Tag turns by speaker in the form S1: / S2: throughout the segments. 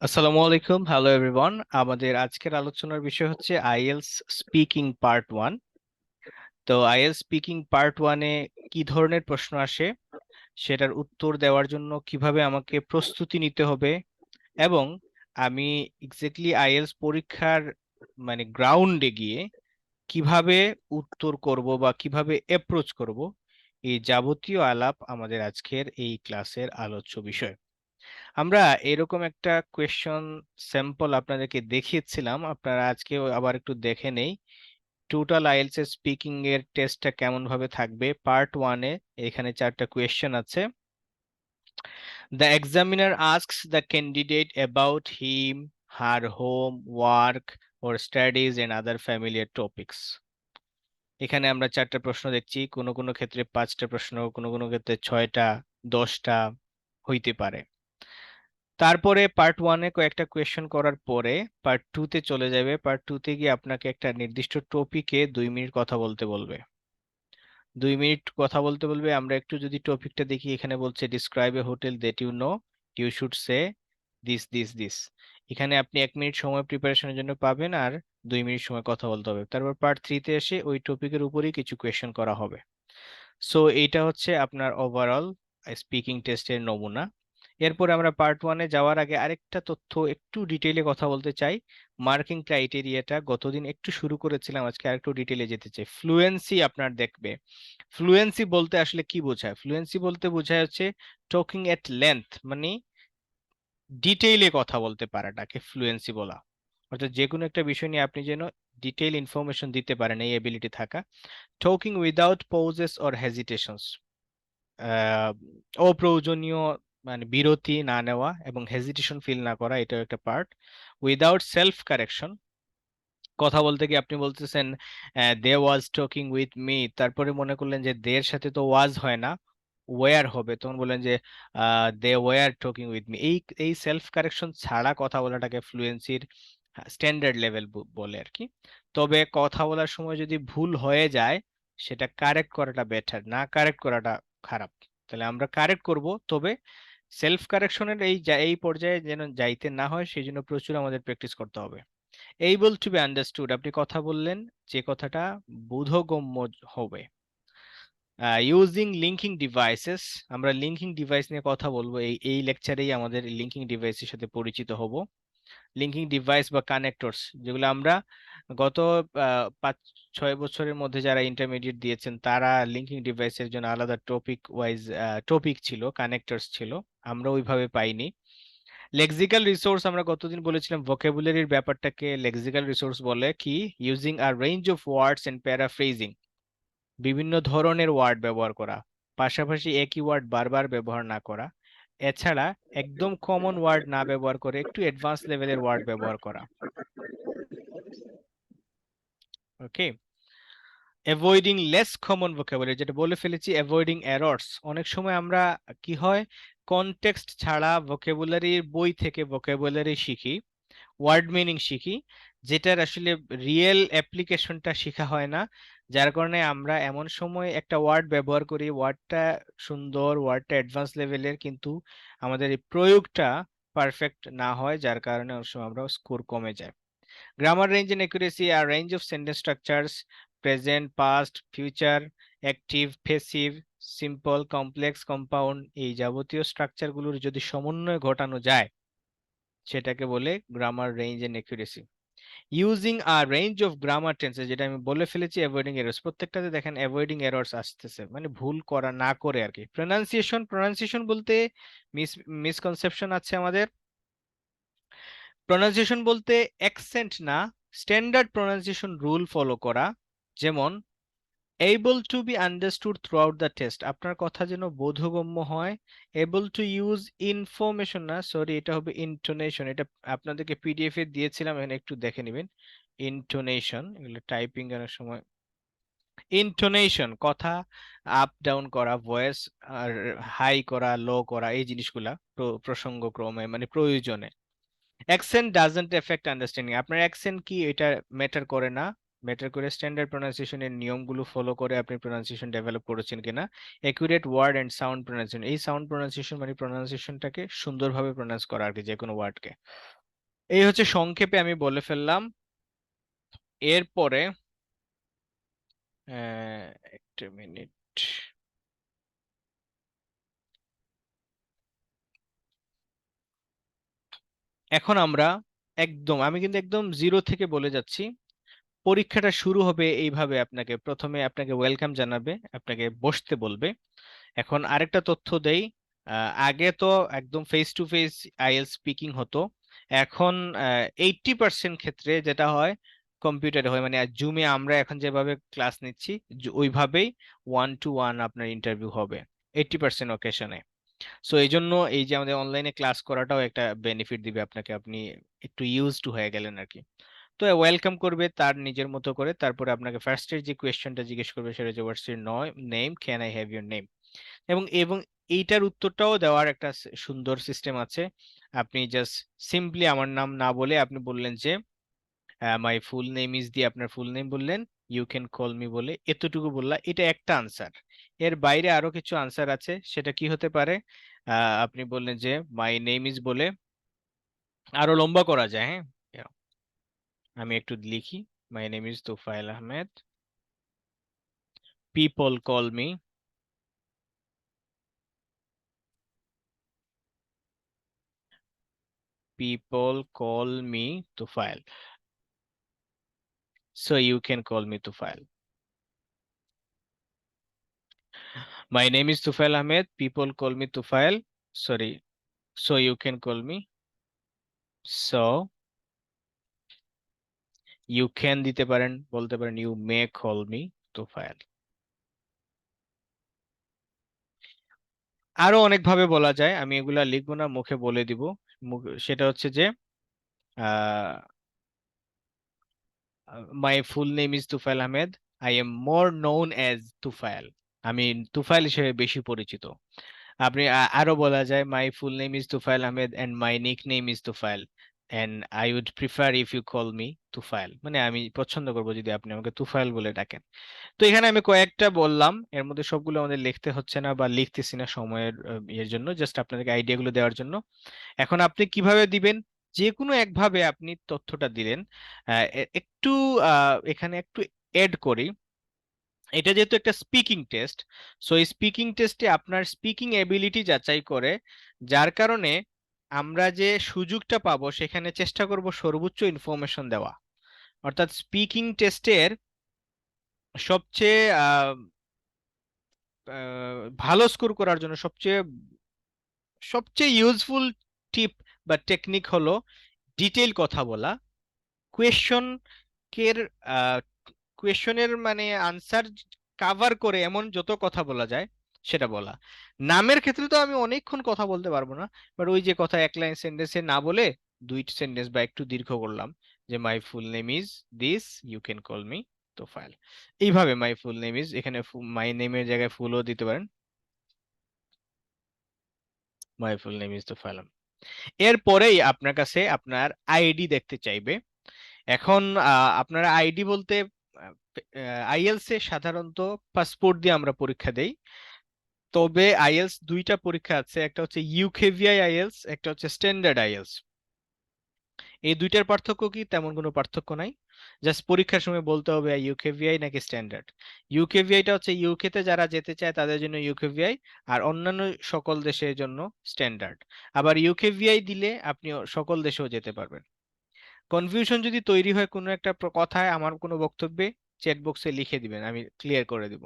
S1: আসসালামু আলাইকুম, hello everyone. আমাদের আজকের আলোচনার বিষয় হচ্ছে আইএলস স্পিকিং পার্ট 1। তো আইএলস স্পিকিং পার্ট 1-এ কি ধরনের প্রশ্ন আসে, সেটার উত্তর দেওয়ার জন্য কিভাবে আমাকে প্রস্তুতি নিতে হবে, এবং আমি এক্স্যাক্টলি আইএলস পরীক্ষার গ্রাউন্ডে গিয়ে কিভাবে উত্তর করব বা কিভাবে অ্যাপ্রোচ করব, এই যাবতীয় আলাপ আমাদের আজকের এই ক্লাসের আলোচ্য বিষয়। আমরা এরকম একটা কোয়েশ্চন স্যাম্পল আপনাদেরকে দেখিয়েছিলাম, আপনারা আজকে আবার একটু দেখে নেই টোটাল আইএলটিএস এর স্পিকিং এর টেস্টটা কেমন ভাবে থাকবে। পার্ট 1-এ এখানে 4টা কোয়েশ্চন আছে। The examiner asks the candidate about him, her home, work or studies and other familiar topics. এখানে আমরা 4টা প্রশ্ন দেখছি, কোনো কোনো ক্ষেত্রে 5টা প্রশ্ন, কোনো কোনো ক্ষেত্রে 6টা, 10টা হইতে পারে। তারপরে পার্ট 1-এ কয়েকটা কোয়েশ্চেন করার পরে পার্ট 2-তে চলে যাবে। পার্ট 2-তে গিয়ে আপনাকে একটা নির্দিষ্ট টপিকে 2 মিনিট কথা বলতে বলবে। 2 মিনিট কথা বলতে বলবে। আমরা একটু যদি টপিকটা দেখি, এখানে বলছে describe a hotel that you know, you should say this this this. এখানে আপনি 1 মিনিট সময় প্রিপারেশনের জন্য পাবেন, আর 2 মিনিট সময় কথা বলতে হবে। তারপর পার্ট 3-তে এসে ওই টপিকের উপরেই কিছু কোয়েশ্চেন করা হবে। সো এইটা হচ্ছে আপনার ওভারঅল স্পিকিং টেস্টের নমুনা। এরপর আমরা পার্ট 1-এ যাওয়ার আগে আরেকটা তথ্য একটু ডিটেইলে কথা বলতে চাই। মার্কিং ক্রাইটেরিয়াটা গতদিন একটু শুরু করেছিলাম, আজকে আরেকটু ডিটেইলে যেতে চাই। ফ্লুয়েন্সি আপনার দেখবে। ফ্লুয়েন্সি বলতে আসলে কি বোঝায়? ফ্লুয়েন্সি বলতে বোঝায় হচ্ছে টকিং এট লেন্থ, মানে ডিটেইলে কথা বলতে পারাটাকে ফ্লুয়েন্সি বলা। অর্থাৎ যে কোনো একটা বিষয় নিয়ে আপনি যেন ডিটেইল ইনফরমেশন দিতে পারেন, এই এবিলিটি থাকা। Talking without pauses or hesitations, ah, অপ্রয়োজনীয় বিরতি না নেওয়া এবং হেজিটেশন ফিল না করা, এটাও একটা পার্ট। উইদাউট সেলফ কারেকশন, কথা বলতে গিয়ে আপনি বলতেছেন দে ওয়াজ টকিং উইথ মি, তারপরে মনে করলেন যে দের সাথে তো ওয়াজ হয় না, ওয়ার হবে, তখন বললেন যে they were talking with me. এই এই সেলফ কারেকশন ছাড়া কথা বলাটাকে ফ্লুয়েন্সির স্ট্যান্ডার্ড লেভেল বলে আর কি। তবে কথা বলার সময় যদি ভুল হয়ে যায়, সেটা কারেক্ট করাটা বেটার, না কারেক্ট করাটা খারাপ। তাহলে আমরা কারেক্ট করব, তবে সেলফ কারেকশনের এই পর্যায়ে যেন যাইতে না হয়, সেই জন্য প্রচুর আমাদের প্র্যাকটিস করতে হবে। এইবল টু বি আন্ডারস্টুড, আপনি কথা বললেন যে কথাটা বোধগম্য হবে। ইউজিং লিঙ্কিং ডিভাইসেস, আমরা লিঙ্কিং ডিভাইস নিয়ে কথা বলবো। এই এই লেকচারেই আমাদের লিঙ্কিং ডিভাইসের সাথে পরিচিত হব। লিঙ্কিং ডিভাইস বা কানেক্টরস, যেগুলো আমরা গত 5-6 বছরের মধ্যে যারা ইন্টারমিডিয়েট দিয়েছেন, তারা লিঙ্কিং ডিভাইসের জন্য আলাদা টপিক ছিল, কানেক্টরস ছিল, আমরা ওইভাবে পাইনি। লেক্সিক্যাল রিসোর্স, আমরা গতদিন বলেছিলাম ভোকাবুলারির ব্যাপারটাকে লেক্সিক্যাল রিসোর্স বলে কি, using a range of words and paraphrasing, বিভিন্ন ধরনের ওয়ার্ড ব্যবহার করা, পাশাপাশি একই ওয়ার্ড বারবার ব্যবহার না করা, এছাড়া একদম কমন ওয়ার্ড না ব্যবহার করে একটু অ্যাডভান্স লেভেলের ওয়ার্ড ব্যবহার করা। ওকে। অ্যাভয়েডিং লেস কমন ভোকাবুলারি, যেটা বলে ফেলেছি, অ্যাভয়েডিং এরর্স। অনেক সময় আমরা কি হয়, কনটেক্সট ছাড়া ভোকাবুলারির বই থেকে ভোকাবুলারি শিখি, ওয়ার্ড মিনিং শিখি, যেটার আসলে রিয়েল অ্যাপ্লিকেশনটা শেখা হয় না। যার কারণে আমরা এমন সময় একটা ওয়ার্ড ব্যবহার করি, ওয়ার্ডটা সুন্দর, ওয়ার্ডটা অ্যাডভান্স লেভেলের, কিন্তু আমাদের এই প্রয়োগটা পারফেক্ট না হয়, যার কারণে অনেক সময় আমরা স্কোর কমে যায়। গ্রামার রেঞ্জ এন্ড অ্যাকুরেসি আর range of sentence structures, present, past, future, active, passive, simple, complex, compound, এই যাবতীয় স্ট্রাকচারগুলোর যদি সমন্বয় ঘটানো যায়, সেটাকে বলে grammar range and accuracy. Using a range of grammar tenses, যেটা আমি বলে ফেলেছি, অ্যাভয়েডিং এরর্স, প্রত্যেকটাতে দেখেন অ্যাভয়েডিং এরর্স আসতেছে, মানে ভুল করা না করে আর কি। প্রনাউন্সিয়েশন, প্রনাউন্সিয়েশন বলতে মিসকনসেপশন আছে আমাদের। প্রনাউন্সিয়েশন বলতে অ্যাকসেন্ট না, স্ট্যান্ডার্ড প্রনাউন্সিয়েশন রুল ফলো করা। যেমন able to be understood throughout the test, আপনার কথা যেন বোধগম্য হয়। able to use information, না সরি, এটা হবে ইন্টোনেশন। এটা আপনাদেরকে পিডিএফ এ দিয়েছিলাম, এখানে একটু দেখে নেবেন। ইন্টোনেশন, এগুলো টাইপিং এর সময় ইন্টোনেশন, কথা আপ ডাউন করা, ভয়েস আর হাই করা, লো করা, এই জিনিসগুলা প্রসঙ্গক্রমে মানে প্রয়োজনে। অ্যাকসেন্ট ডাজন্ট এফেক্ট আন্ডারস্ট্যান্ডিং, আপনার অ্যাকসেন্ট কি এটা ম্যাটার করে না, ম্যাটার করে স্ট্যান্ডার্ড প্রোনাউন্সিয়েশনের নিয়মগুলো ফলো করে আপনি প্রোনাউন্সিয়েশন ডেভেলপ করেছেন কিনা। Accurate word and sound pronunciation, এই সাউন্ড প্রোনাউন্সিয়েশন মানে প্রোনাউন্সিয়েশনটাকে সুন্দরভাবে প্রোনাউন্স করা আর কি, যে কোনো ওয়ার্ডকে। এই হচ্ছে সংক্ষেপে আমি বলে ফেললাম। এরপরে একটা মিনিট, এখন আমরা আমি কিন্তু একদম জিরো থেকে বলে যাচ্ছি। পরীক্ষাটা শুরু হবে এইভাবে, প্রথমে আপনাকে ওয়েলকাম জানাবে, আপনাকে বসতে বলবে। এখন আরেকটা তথ্য দেই, আগে তো একদম face to face IELTS speaking হতো। এখন 80% ক্ষেত্রে যেটা হয় কম্পিউটারে হয়, মানে জুমে আমরা এখন যেভাবে ক্লাস নিচ্ছি ওইভাবেই 1-to-1 আপনার ইন্টারভিউ হবে 80% অকেশনে। সো এই জন্য এই যে আমাদের অনলাইনে ক্লাস করাটাও একটা বেনিফিট দিবে আপনাকে, আপনি একটু ইউজ টু হয়ে গেলেন আর কি। তো ওয়েলকাম করবে তার নিজের মতো করে, তারপরে আপনাকে ফার্স্টের যে কোয়েশ্চেনটা জিজ্ঞেস করবে সেটা হচ্ছে what's your name, can I have your name. এবং এবং এইটার উত্তরটাও দেওয়ার একটা সুন্দর সিস্টেম আছে। আপনি জাস্ট সিম্পলি আমার নাম না বলে আপনি বললেন যে মাই ফুল নেম ইজ, দিয়ে আপনার ফুল নেম বললেন, ইউ ক্যান কল মি বলে এতটুকু বললা, এটা একটা আনসার। এর বাইরে আরো কিছু আনসার আছে, সেটা কি হতে পারে, আপনি বললেন যে মাই নেম ইজ বলে আরো লম্বা করা যায়, হ্যাঁ। আমি একটু লিখি, মাই name is Tofail Ahmed, people call me, people call me Tufail, so you can call me Tufail. My name is Tufail Ahmed, people call me Tufail, sorry, so you can call me, so you can দিতে পারেন, বলতে পারেন you may call me Tufail। আরো অনেক ভাবে বলা যায়, আমি এগুলা লিখবো না, মুখে বলে দিব। সেটা হচ্ছে যে my full name is Tufail Ahmed, I am more known as Tufail, আমি তুফাইল হিসেবে বেশি পরিচিত। আপনি আরো বলা যায় my full name is Tufail Ahmed and my nickname is Tufail and I would prefer if you call me Tufail, মানে আমি পছন্দ করবো যদি আপনি আমাকে তুফাইল বলে ডাকেন। তো এখানে আমি কয়েকটা বললাম, এর মধ্যে সবগুলো আমাদের লিখতে হচ্ছে না বা লিখতেছি না সময়ের ইয়ের জন্য, জাস্ট আপনাদেরকে আইডিয়াগুলো দেওয়ার জন্য। এখন আপনি কিভাবে দিবেন, যে কোনো একভাবে আপনি তথ্যটা দিলেন। একটু এখানে একটু এড করি, এটা যেহেতু একটা স্পিকিং টেস্ট, সো এই স্পিকিং টেস্টে আপনার স্পিকিং এবিলিটি যাচাই করে, যার কারণে আমরা যে সুযোগটা পাবো সেখানে চেষ্টা করব সর্বোচ্চ ইনফরমেশন দেওয়া। অর্থাৎ স্পিকিং টেস্টের সবচেয়ে ভালো স্কোর করার জন্য সবচেয়ে সবচেয়ে ইউজফুল টিপ বা টেকনিক হলো ডিটেইল কথা বলা, কোয়েশ্চন কের কোয়েশ্চনের মানে আনসার কাভার করে এমন যত কথা বলা যায় সেটা বলা। নামের ক্ষেত্রে তো আমি অনেকক্ষণ কথা বলতে পারবো না, বাট ওই যে কথা এক লাইন সেন্টেন্সে না বলে দুই সেন্টেন্স বা একটু দীর্ঘ করলাম, যে my full name is this, you can call me Tofail. এইভাবে মাই ফুল নেম ইজ, এখানে মাই নেমের জায়গায় ফুলও দিতে পারেন, মাই ফুল নেম ইজ তোফায়েল। এরপরেই আপনার কাছে আপনার আইডি দেখতে চাইবে। এখন আপনার আইডি বলতে আইএলস এ সাধারণত পাসপোর্ট দিয়ে আমরা পরীক্ষা দেই, তবে আইএলস দুইটা পরীক্ষা আছে, একটা হচ্ছে ইউকেভিআই আইএলস, একটা হচ্ছে স্ট্যান্ডার্ড আইএলস। এই দুইটার পার্থক্য কি, তেমন কোনো পার্থক্য নাই, জাস্ট পরীক্ষার সময় বলতে হবে ইউকেভিআই নাকি স্ট্যান্ডার্ড। ইউকেভিআইটা হচ্ছে ইউকে তে যারা যেতে চায় তাদের জন্য ইউকেভিআই, আর অন্যান্য সকল দেশের জন্য স্ট্যান্ডার্ড। আবার ইউকেভিআই দিলে আপনি সকল দেশেও যেতে পারবেন। কনফিউশন যদি তৈরি হয় কোনো একটা কথায়, আমার কোনো বক্তব্যে, চ্যাট বক্সে লিখে দিবেন, আমি ক্লিয়ার করে দিব।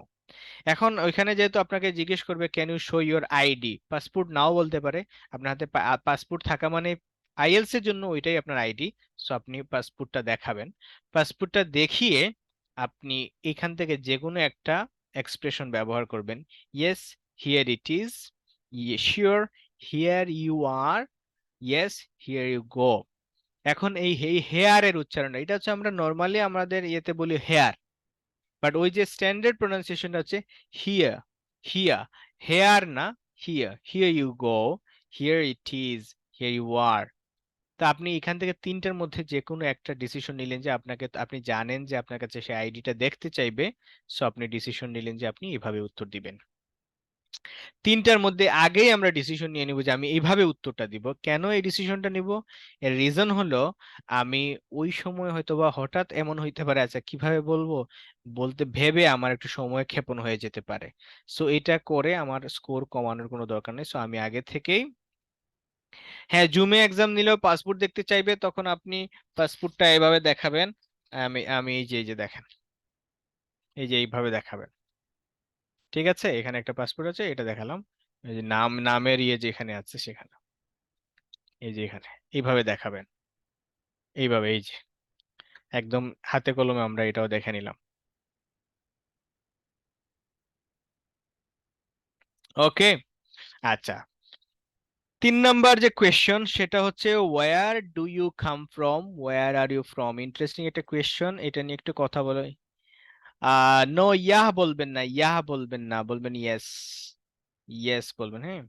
S1: এখন ওইখানে যেহেতু আপনাকে জিজ্ঞেস করবে can you show your ID, passport নাও বলতে পারে, আপনার হাতে পাসপোর্ট থাকা মানে আইএলস এর জন্য ওইটাই আপনার আইডি। সো আপনি পাসপোর্টটা দেখাবেন, পাসপোর্টটা দেখিয়ে আপনি এখান থেকে যে কোনো একটা এক্সপ্রেশন ব্যবহার করবেন, yes here it is, sure here you are, yes here you go. এখন এই হেয়ার এর উচ্চারণ, এটা হচ্ছে আমরা নর্মালি আমাদের ইয়েতে বলি হেয়ার, বাট ওই যে স্ট্যান্ডার্ড প্রোনাউন্সিয়েশনটা হচ্ছে হিয়ার, হিয়া, হেয়ার না, here, here you go, here it is, here you are. তো আপনি এখান থেকে তিনটার মধ্যে যে কোনো একটা ডিসিশন নিলেন যে আপনি জানেন যে আপনার কাছে সে আইডিটা দেখতে চাইবে, সো আপনি ডিসিশন নিলেন যে আপনি এভাবে উত্তর দিবেন। তিনটার মধ্যে আগেই আমরা ডিসিশন নিয়ে নিব যে আমি এইভাবে উত্তরটা দিব। কেন এই ডিসিশনটা নিব? এর রিজন হলো আমি ওই সময় হয়তোবা হঠাৎ এমন হইতে পারে, আচ্ছা কিভাবে বলবো, বলতে ভেবে আমার একটু সময় ক্ষেপণ হয়ে যেতে পারে। সো এটা করে আমার স্কোর কমানোর কোনো দরকার নেই। সো আমি আগে থেকেই, হ্যাঁ, জুমে এক্সাম নিলেও পাসপোর্ট দেখতে চাইবে, তখন আপনি পাসপোর্টটা এভাবে দেখাবেন। আমি আমি এই যে দেখেন, এই যে এইভাবে দেখাবেন। ঠিক আছে, এখানে একটা পাসপোর্ট আছে, এটা দেখালাম। এই যে নামের ইয়ে যেখানে আছে সেখানে, এই যে এখানে এইভাবে দেখাবেন। এইভাবে, এই যে একদম হাতে কলমে আমরা এটাও দেখে নিলাম। ওকে, আচ্ছা। 3 নাম্বার যে কোয়েশ্চন সেটা হচ্ছে where do you come from, where are you from. Interesting একটা কোয়েশ্চন, এটা নিয়ে একটু কথা বলো। নো, ইয়াহ বলবেন না, ইয়াহ বলবেন না, বলবেন ইয়েস। ইয়েস বলবেন, হ্যাঁ।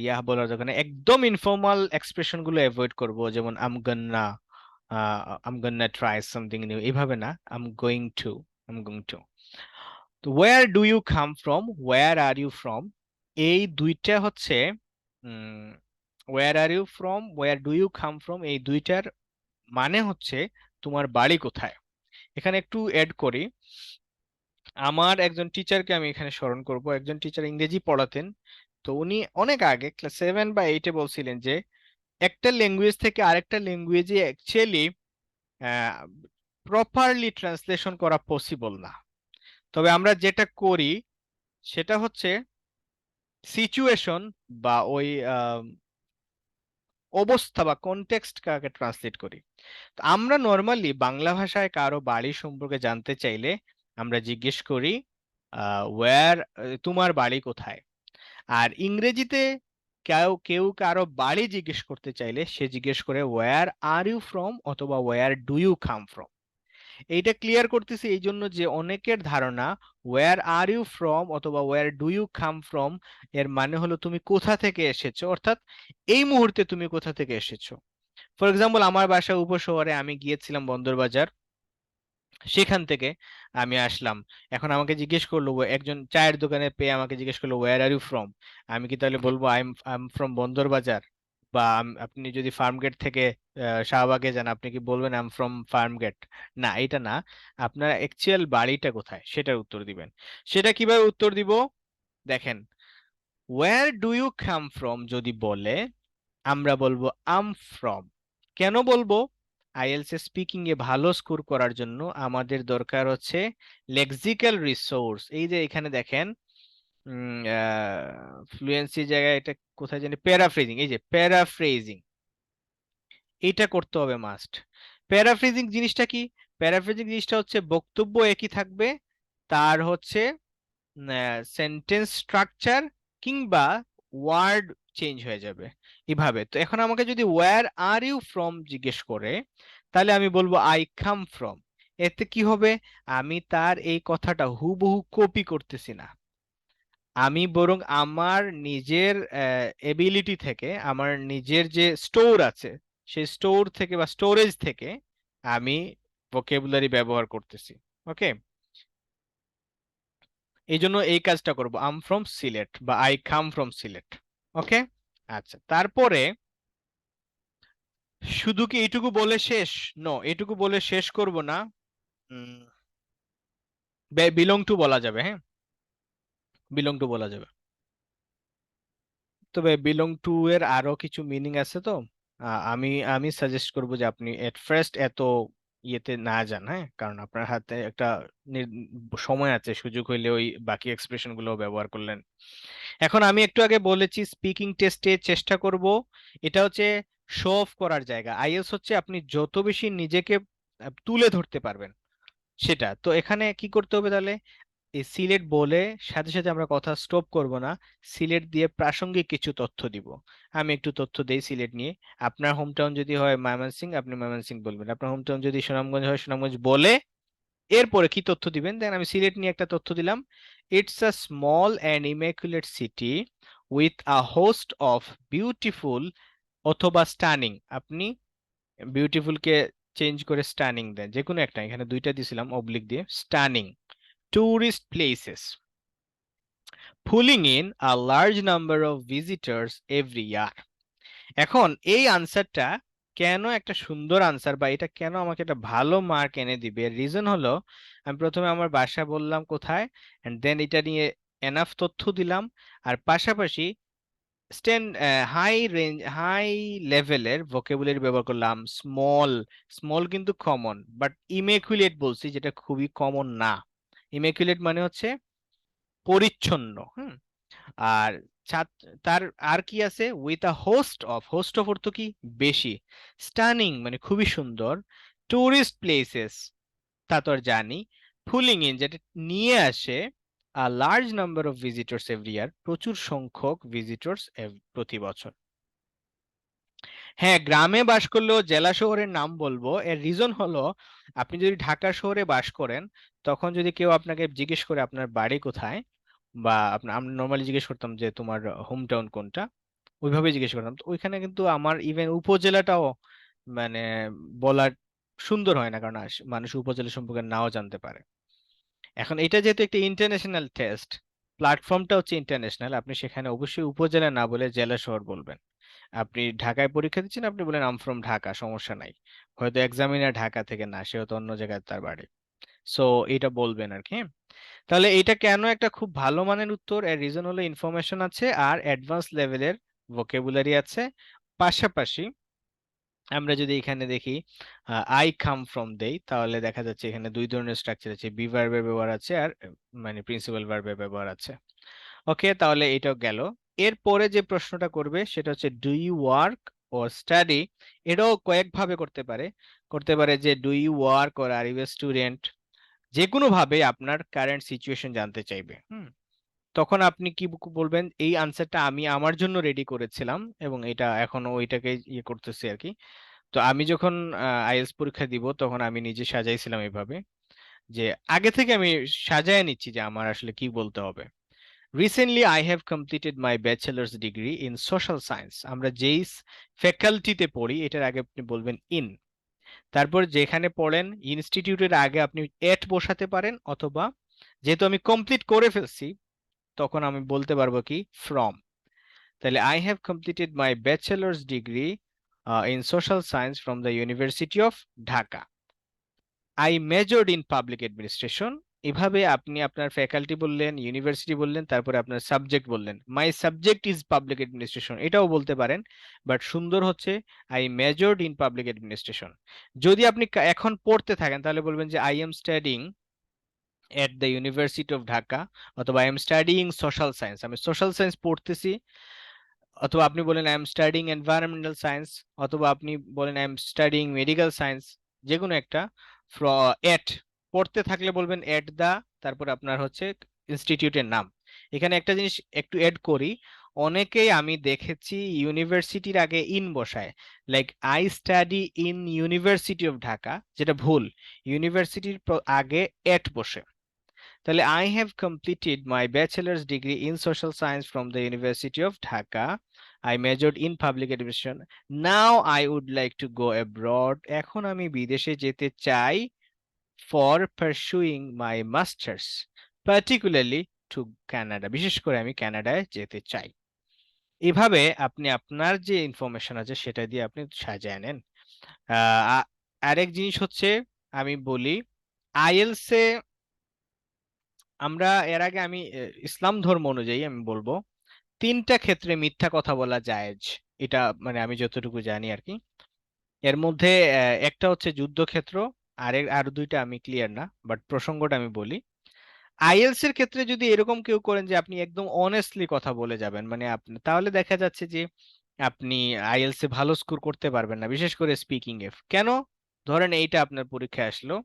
S1: ইয়াহ বলার দরকার নেই। একদম ইনফর্মাল এক্সপ্রেশন গুলো অ্যাভয়েড করবো, যেমন I'm gonna try something new, এইভাবে না। I'm going to. তো where do you come from, where are you from, এই দুইটা হচ্ছে, where are you from, where do you come from, এই দুইটার মানে হচ্ছে তোমার বাড়ি কোথায়। এখানে একটু অ্যাড করি, আমার একজন টিচারকে আমি এখানে স্মরণ করব। একজন টিচার ইংরেজি পড়াতেন। তো উনি অনেক আগে ক্লাস 7 বা 8-এ বলছিলেন যে একটা ল্যাঙ্গুয়েজ থেকে আরেকটা ল্যাঙ্গুয়েজে অ্যাকচুয়ালি প্রপারলি ট্রান্সলেশন করা পসিবল না। তবে আমরা যেটা করি সেটা হচ্ছে সিচুয়েশন বা ওই অবস্থা বা কনটেক্সট কাকে ট্রান্সলেট করি। তো আমরা নর্মালি বাংলা ভাষায় কারো বাড়ি সম্পর্কে জানতে চাইলে আমরা জিজ্ঞেস করি ওয়্যার, তোমার বাড়ি কোথায়। আর ইংরেজিতে কেউ কেউ কারো বাড়ি জিজ্ঞেস করতে চাইলে সে জিজ্ঞেস করে ওয়্যার আর ইউ ফ্রম অথবা where do you come from. এইটা ক্লিয়ার করতেছি এই জন্য যে অনেকের ধারণা ওয়্যার আর ইউ ফ্রম অথবা where do you come from এর মানে হলো তুমি কোথা থেকে এসেছো, অর্থাৎ এই মুহূর্তে তুমি কোথা থেকে এসেছো। ফর এক্সাম্পল, আমার বাসা উপশহরে, আমি গিয়েছিলাম বন্দরবাজার, সেখান থেকে আমি আসলাম। এখন আমাকে জিজ্ঞেস করলো, একজন চায়ের দোকানে পেয়ে আমাকে জিজ্ঞেস করলো ওয়্যার আর ইউ ফ্রম, আমি কি তাহলে বলবো আই এম ফ্রম বন্দরবাজার? বা আপনি যদি ফার্মগেট থেকে শাহবাগে যান, আপনি কি বলবেন আই এম ফ্রম ফার্মগেট? না, এটা না। আপনার অ্যাকচুয়াল বাড়িটা কোথায় সেটার উত্তর দিবেন। সেটা কিভাবে উত্তর দিব দেখেন, where do you come from যদি বলে, আমরা বলবো আম ফ্রম। কেন বলবো? আইএলটিএস স্পিকিং এ ভালো স্কোর করার জন্য আমাদের দরকার হচ্ছে লেক্সিক্যাল রিসোর্স। এই যে এখানে দেখেন, ফ্লুয়েন্সি জায়গায় এটা কোথায় জানি, প্যারাফ্রেজিং, এই যে প্যারাফ্রেজিং, এটা করতে হবে মাস্ট। প্যারাফ্রেজিং জিনিসটা কি? প্যারাফ্রেজিং জিনিসটা হচ্ছে বক্তব্য একই থাকবে, তার হচ্ছে সেন্টেন্স স্ট্রাকচার কিংবা ওয়ার্ড চেঞ্জ হয়ে যাবে এভাবে। তো এখন আমাকে যদি ওয়্যার আর ইউ ফ্রম জিজ্ঞেস করে, তাহলে আমি বলবো আই কাম ফ্রম। এতে কি হবে? আমি তার এই কথাটা হুবহু কপি করতেছি না, আমি বরং আমার নিজের এবিলিটি থেকে, আমার নিজের যে স্টোর আছে সেই স্টোর থেকে বা স্টোরেজ থেকে আমি ভোকেবুলারি ব্যবহার করতেছি। ওকে, এই জন্য এই কাজটা করব, আম ফ্রম সিলেট বা আই কাম ফ্রম সিলেট। ওকে, আচ্ছা। তারপরে শুধু কি এইটুকু বলে শেষ? নো, এটুকু বলে শেষ করব না। বিলং টু বলা যাবে, হ্যাঁ, বিলং টু বলা যাবে। তবে বিলং টু এর আরো কিছু মিনিং আছে। তো আমি আমি সাজেস্ট করব যে আপনি এট ফার্স্ট এত ইয়েতে না যান, হ্যাঁ, কারণ আপনার হাতে একটা সময় আছে, সুযোগ হইলে ওই বাকি এক্সপ্রেশন গুলো ব্যবহার করলেন। এখন আমি একটু আগে বলেছি স্পিকিং টেস্টে চেষ্টা করব, এটা হচ্ছে শো অফ করার জায়গা। আইএলটিএস হচ্ছে আপনি যত বেশি নিজেকে তুলে ধরতে পারবেন সেটা। তো এখানে কি করতে হবে তাহলে? এই সিলেট বলে সাথে সাথে আমরা কথা স্টপ করব না, সিলেট দিয়ে প্রাসঙ্গিক কিছু তথ্য দিব। আমি একটু তথ্য দেই সিলেট নিয়ে। আপনার হোম টাউন যদি হয় ময়মনসিংহ, আপনি ময়মনসিংহ বলবেন। আপনার হোম টাউন যদি সুনামগঞ্জ হয় সুনামগঞ্জ বলে এরপরে কি তথ্য দিবেন, দেন আমি সিলেট নিয়ে একটা তথ্য দিলাম। It's a small and immaculate city with a host of beautiful অথবা স্টানিং। আপনি বিউটিফুল কে চেঞ্জ করে স্টানিং দেন, যে কোনো একটা, এখানে দুইটা দিছিলাম অবলিক দিয়ে, stunning. Tourist places pulling in a large number of visitors every year. এখন এই আনসারটা কেন একটা সুন্দর আনসার, বা এটা কেন আমাকে একটা ভালো মার্ক এনে দিবে, রিজন হলো আমি প্রথমে আমার বাসা বললাম কোথায়, এন্ড দেন এটা নিয়ে এনাফ তথ্য দিলাম, আর পাশাপাশি হাই রেঞ্জ, হাই লেভেলের ভোকাবুলারি ব্যবহার করলাম। স্মল, স্মল কিন্তু কমন, বাট ইমেকুলেট বলছি, যেটা খুবই কমন না। ইমেকুলেট মানে হচ্ছে পরিচ্ছন্ন। আর তার আর কি আছে, with a host of, host of অর্থ কি, বেশি। স্টানিং মানে খুবই সুন্দর। টুরিস্ট প্লেসেস, তা তো আর জানি। ফুলিং ইন, যেটা নিয়ে আসে a large number of visitors every year, প্রচুর সংখ্যক ভিজিটর্স প্রতি বছর। হ্যাঁ, গ্রামে বাস করলেও জেলা শহরের নাম বলবো, এর রিজন হলো আপনি যদি ঢাকা শহরে বাস করেন, তখন যদি কেউ আপনাকে জিজ্ঞেস করে আপনার বাড়ি কোথায়, বা আপনার, আমরা নর্মালি জিজ্ঞেস করতাম যে তোমার হোম টাউন কোনটা, ওইভাবে জিজ্ঞেস করতাম, তো ওইখানে কিন্তু আমার ইভেন উপজেলাটাও মানে বলার সুন্দর হয় না, কারণ মানুষ উপজেলা সম্পর্কে নাও জানতে পারে। এখন এটা যেহেতু একটা ইন্টারন্যাশনাল টেস্ট, প্ল্যাটফর্মটা হচ্ছে ইন্টারন্যাশনাল, আপনি সেখানে অবশ্যই উপজেলা না বলে জেলা শহর বলবেন। আপনি ঢাকায় পরীক্ষা দিচ্ছেন, আপনি বলেন আম ফ্রম ঢাকা, সমস্যা নাই। হয়তো এক্সামিনার ঢাকা থেকে না, সে হয়তো অন্য জায়গায় তার বাড়ি। সো এটা বলবেন আর কি, হ্যাঁ? তাহলে এটা কেন একটা খুব ভালো মানের উত্তর, এর রিজন হলো ইনফরমেশন আছে আর অ্যাডভান্স লেভেলের ভোকাবুলারি আছে। পাশাপাশি আমরা যদি এখানে দেখি আই কাম ফ্রম দেই, তাহলে দেখা যাচ্ছে এখানে দুই ধরনের স্ট্রাকচার আছে, বি ভার্বের ব্যবহার আছে আর মানে প্রিন্সিপাল ভার্বের ব্যবহার আছে। ওকে, তাহলে এটাও গেল। এরপরে যে প্রশ্নটা করবে সেটা হচ্ছে do you work or study. এটাও কয়েকভাবে করতে পারে যে do you work or are you a student. যে কোনো ভাবে আপনার কারেন্ট সিচুয়েশন জানতে চাইবে। তখন আপনি কি বলবেন, এই আনসারটা আমি আমার জন্য রেডি করেছিলাম এবং এটা এখন ওইটাকে ইয়ে করতেছি আর কি। তো আমি যখন আইএলটিএস পরীক্ষা দিব, তখন আমি নিজে সাজাইছিলাম এভাবে, যে আগে থেকে আমি সাজায় নিচ্ছি যে আমার আসলে কি বলতে হবে। Recently I have completed my bachelor's degree in social science. আমরা যেই ফ্যাকাল্টিতে পড়ি, এটার আগে আপনি বলবেন ইন। তারপর যেখানে পড়েন ইনস্টিটিউটের আগে আপনি এট বসাতে পারেন, অথবা যেহেতু আমি কমপ্লিট করে ফেলছি, তখন আমি বলতে পারবো কি, ফ্রম। তাহলে I have completed my bachelor's degree in social science from the university of Dhaka. I majored in public administration. এভাবে আপনি আপনার ফ্যাকাল্টি বললেন, ইউনিভার্সিটি বললেন, তারপরে আপনার সাবজেক্ট বললেন, my subject is public administration, এটাও বলতে পারেন। বাট সুন্দর হচ্ছে I majored in public administration. যদি আপনি এখন পড়তে থাকেন, তাহলে বলবেন যে I am studying at the university of Dhaka, অথবা I am studying social science, আমি সোশ্যাল সায়েন্স পড়তেছি। অথবা আপনি বলেন I am studying environmental science, অথবা আপনি বলেন I am studying medical science, যে কোনো একটা। এট পড়তে থাকলে বলবেন এট দা, তারপর আপনার হচ্ছে ইনস্টিটিউটের নাম। এখানে একটা জিনিস একটু এড করি, অনেকেই আমি দেখেছি ইউনিভার্সিটির আগে ইন বসায়, like I study in university of Dhaka, যেটা ভুল। ইউনিভার্সিটির আগে এট বসে। তাহলে I have completed my bachelor's degree in social science from the university of Dhaka. I majored in public education. Now I would like to go abroad. এখন আমি বিদেশে যেতে চাই, for pursuing my masters, particularly to Canada, বিশেষ করে আমি কানাডায় যেতে চাই। এভাবে আপনি আপনার যে ইনফরমেশন আছে সেটা দিয়ে আপনি সাজিয়ে নেন। আরেক জিনিস হচ্ছে, আমি বলি, আইএলস এ আমরা এর আগে আমি ইসলাম ধর্ম অনুযায়ী আমি বলবো তিনটা ক্ষেত্রে মিথ্যা কথা বলা জায়েজ। এটা মানে আমি যতটুকু জানি আর কি। এর মধ্যে একটা হচ্ছে যুদ্ধক্ষেত্র, আর দুইটা আমি ক্লিয়ার না, বাট প্রসঙ্গটা আমি বলি। আইএলস এর ক্ষেত্রে যদি এরকম কেউ করেন যে আপনি একদম অনেস্টলি কথা বলে যাবেন, মানে আপনি, তাহলে দেখা যাচ্ছে যে আপনি আইএলস এ ভালো স্কোর করতে পারবেন না, বিশেষ করে স্পিকিং এ। কেন? ধরেন এইটা আপনার পরীক্ষায় আসলো,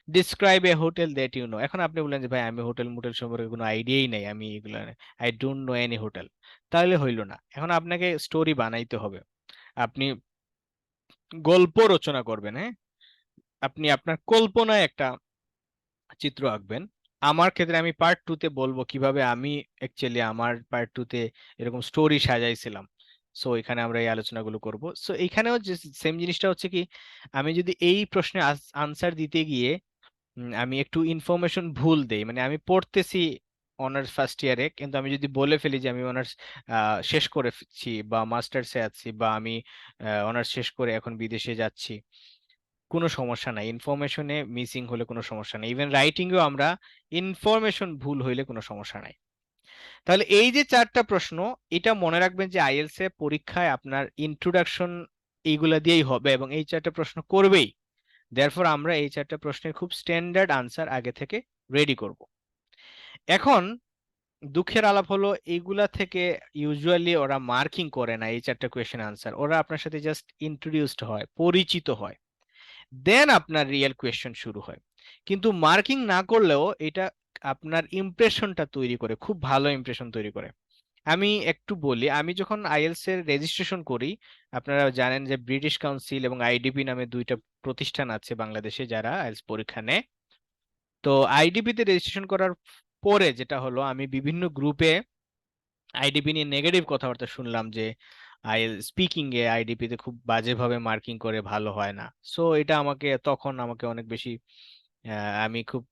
S1: describe a hotel that you know. এখন আপনি বললেন যে ভাই আমি হোটেল মোটেল সম্পর্কে কোনো আইডিয়াই নাই, আমি এগুলো, I don't know any hotel, তাহলে হইলো না। এখন আপনাকে স্টোরি বানাইতে হবে, আপনি গল্প রচনা করবেন, হ্যাঁ? আপনি আপনার কল্পনায় একটা চিত্র আঁকবেন। আমার ক্ষেত্রে আমি পার্ট 2 তে বলবো কিভাবে আমি অ্যাকচুয়ালি আমার পার্ট 2 তে এরকম স্টোরি সাজাইছিলাম। সো এখানে আমরা এই আলোচনাগুলো করব। সো এখানেও যে সেম জিনিসটা হচ্ছে কি, আমি যদি এই প্রশ্নের আনসার দিতে গিয়ে আমি একটু ইনফরমেশন ভুল দেই, মানে আমি পড়তেছি অনার্স ফার্স্ট ইয়ারে, কিন্তু আমি যদি বলে ফেলি যে আমি অনার্স শেষ করেছি বা মাস্টার্সে আছি বা আমি অনার্স শেষ করে এখন বিদেশে যাচ্ছি, কোনো সমস্যা নাই। ইনফরমেশনে মিসিং হলে কোনো সমস্যা নাই, ইভেন রাইটিংয়েও আমরা ইনফরমেশন ভুল হইলে কোনো সমস্যা নাই। তাহলে এই যে চারটা প্রশ্ন, এটা মনে রাখবেন যে আইএলটিএস এর পরীক্ষায় আপনার ইন্ট্রোডাকশন এইগুলা দিয়েই হবে এবং এই চারটা প্রশ্ন করবেই। দেয়ারফর আমরা এই চারটা প্রশ্নের খুব স্ট্যান্ডার্ড আনসার আগে থেকে রেডি করব। এখন দুঃখের আলাপ হলো, এইগুলা থেকে ইউজুয়ালি ওরা মার্কিং করে না এই চারটা কোয়েশ্চেন আনসার, ওরা আপনার সাথে জাস্ট ইন্ট্রোডিউসড হয়, পরিচিত হয়, দেন আপনার রিয়েল কোয়েশ্চেন শুরু হয়। কিন্তু মার্কিং না করলেও এটা আপনার ইমপ্রেশনটা তৈরি করে, খুব ভালো ইমপ্রেশন তৈরি করে। আমি একটু বলি, আমি যখন আইএলটিএস এর রেজিস্ট্রেশন করি, আপনারা জানেন যে ব্রিটিশ কাউন্সিল এবং আইডিপি নামে দুইটা প্রতিষ্ঠান আছে বাংলাদেশে যারা আইএলটিএস পরীক্ষা নেয়। তো আইডিপি তে রেজিস্ট্রেশন করার পরে যেটা হলো, আমি বিভিন্ন গ্রুপে আইডিপি নিয়ে নেগেটিভ কথাবার্তা শুনলাম যে আইএল স্পিকিং এ আইডিপি তে খুব বাজেভাবে মার্কিং করে, ভালো হয় না। সো এটা তখন আমাকে অনেক বেশি আমি খুব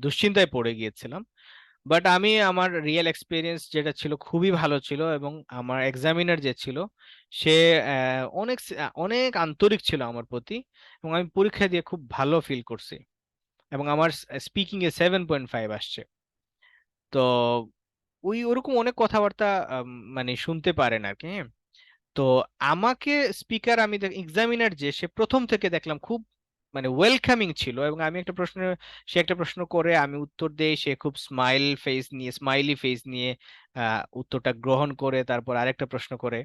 S1: দুশ্চিন্তায় পড়ে গিয়েছিলাম। বাট আমি আমার রিয়েল এক্সপিরিয়েন্স যেটা ছিল খুবই ভালো ছিল, এবং আমার এক্সামিনার যে ছিল সে অনেক আন্তরিক ছিল আমার প্রতি, এবং আমি পরীক্ষা দিয়ে খুব ভালো ফিল করছি, এবং আমার স্পিকিং এ 7.5 আসছে। তো ওই ওরকম অনেক কথাবার্তা মানে শুনতে পারেন আর কি, হ্যাঁ। তো আমাকে স্পিকার, আমি এক্সামিনার যে, সে প্রথম থেকে দেখলাম খুব মানে ওয়েলকামিং ছিল, এবং সে একটা প্রশ্ন করে আমি উত্তর দেই, সে খুব স্মাইলি ফেস নিয়ে উত্তরটা গ্রহণ করে তারপর আরেকটা প্রশ্ন করে।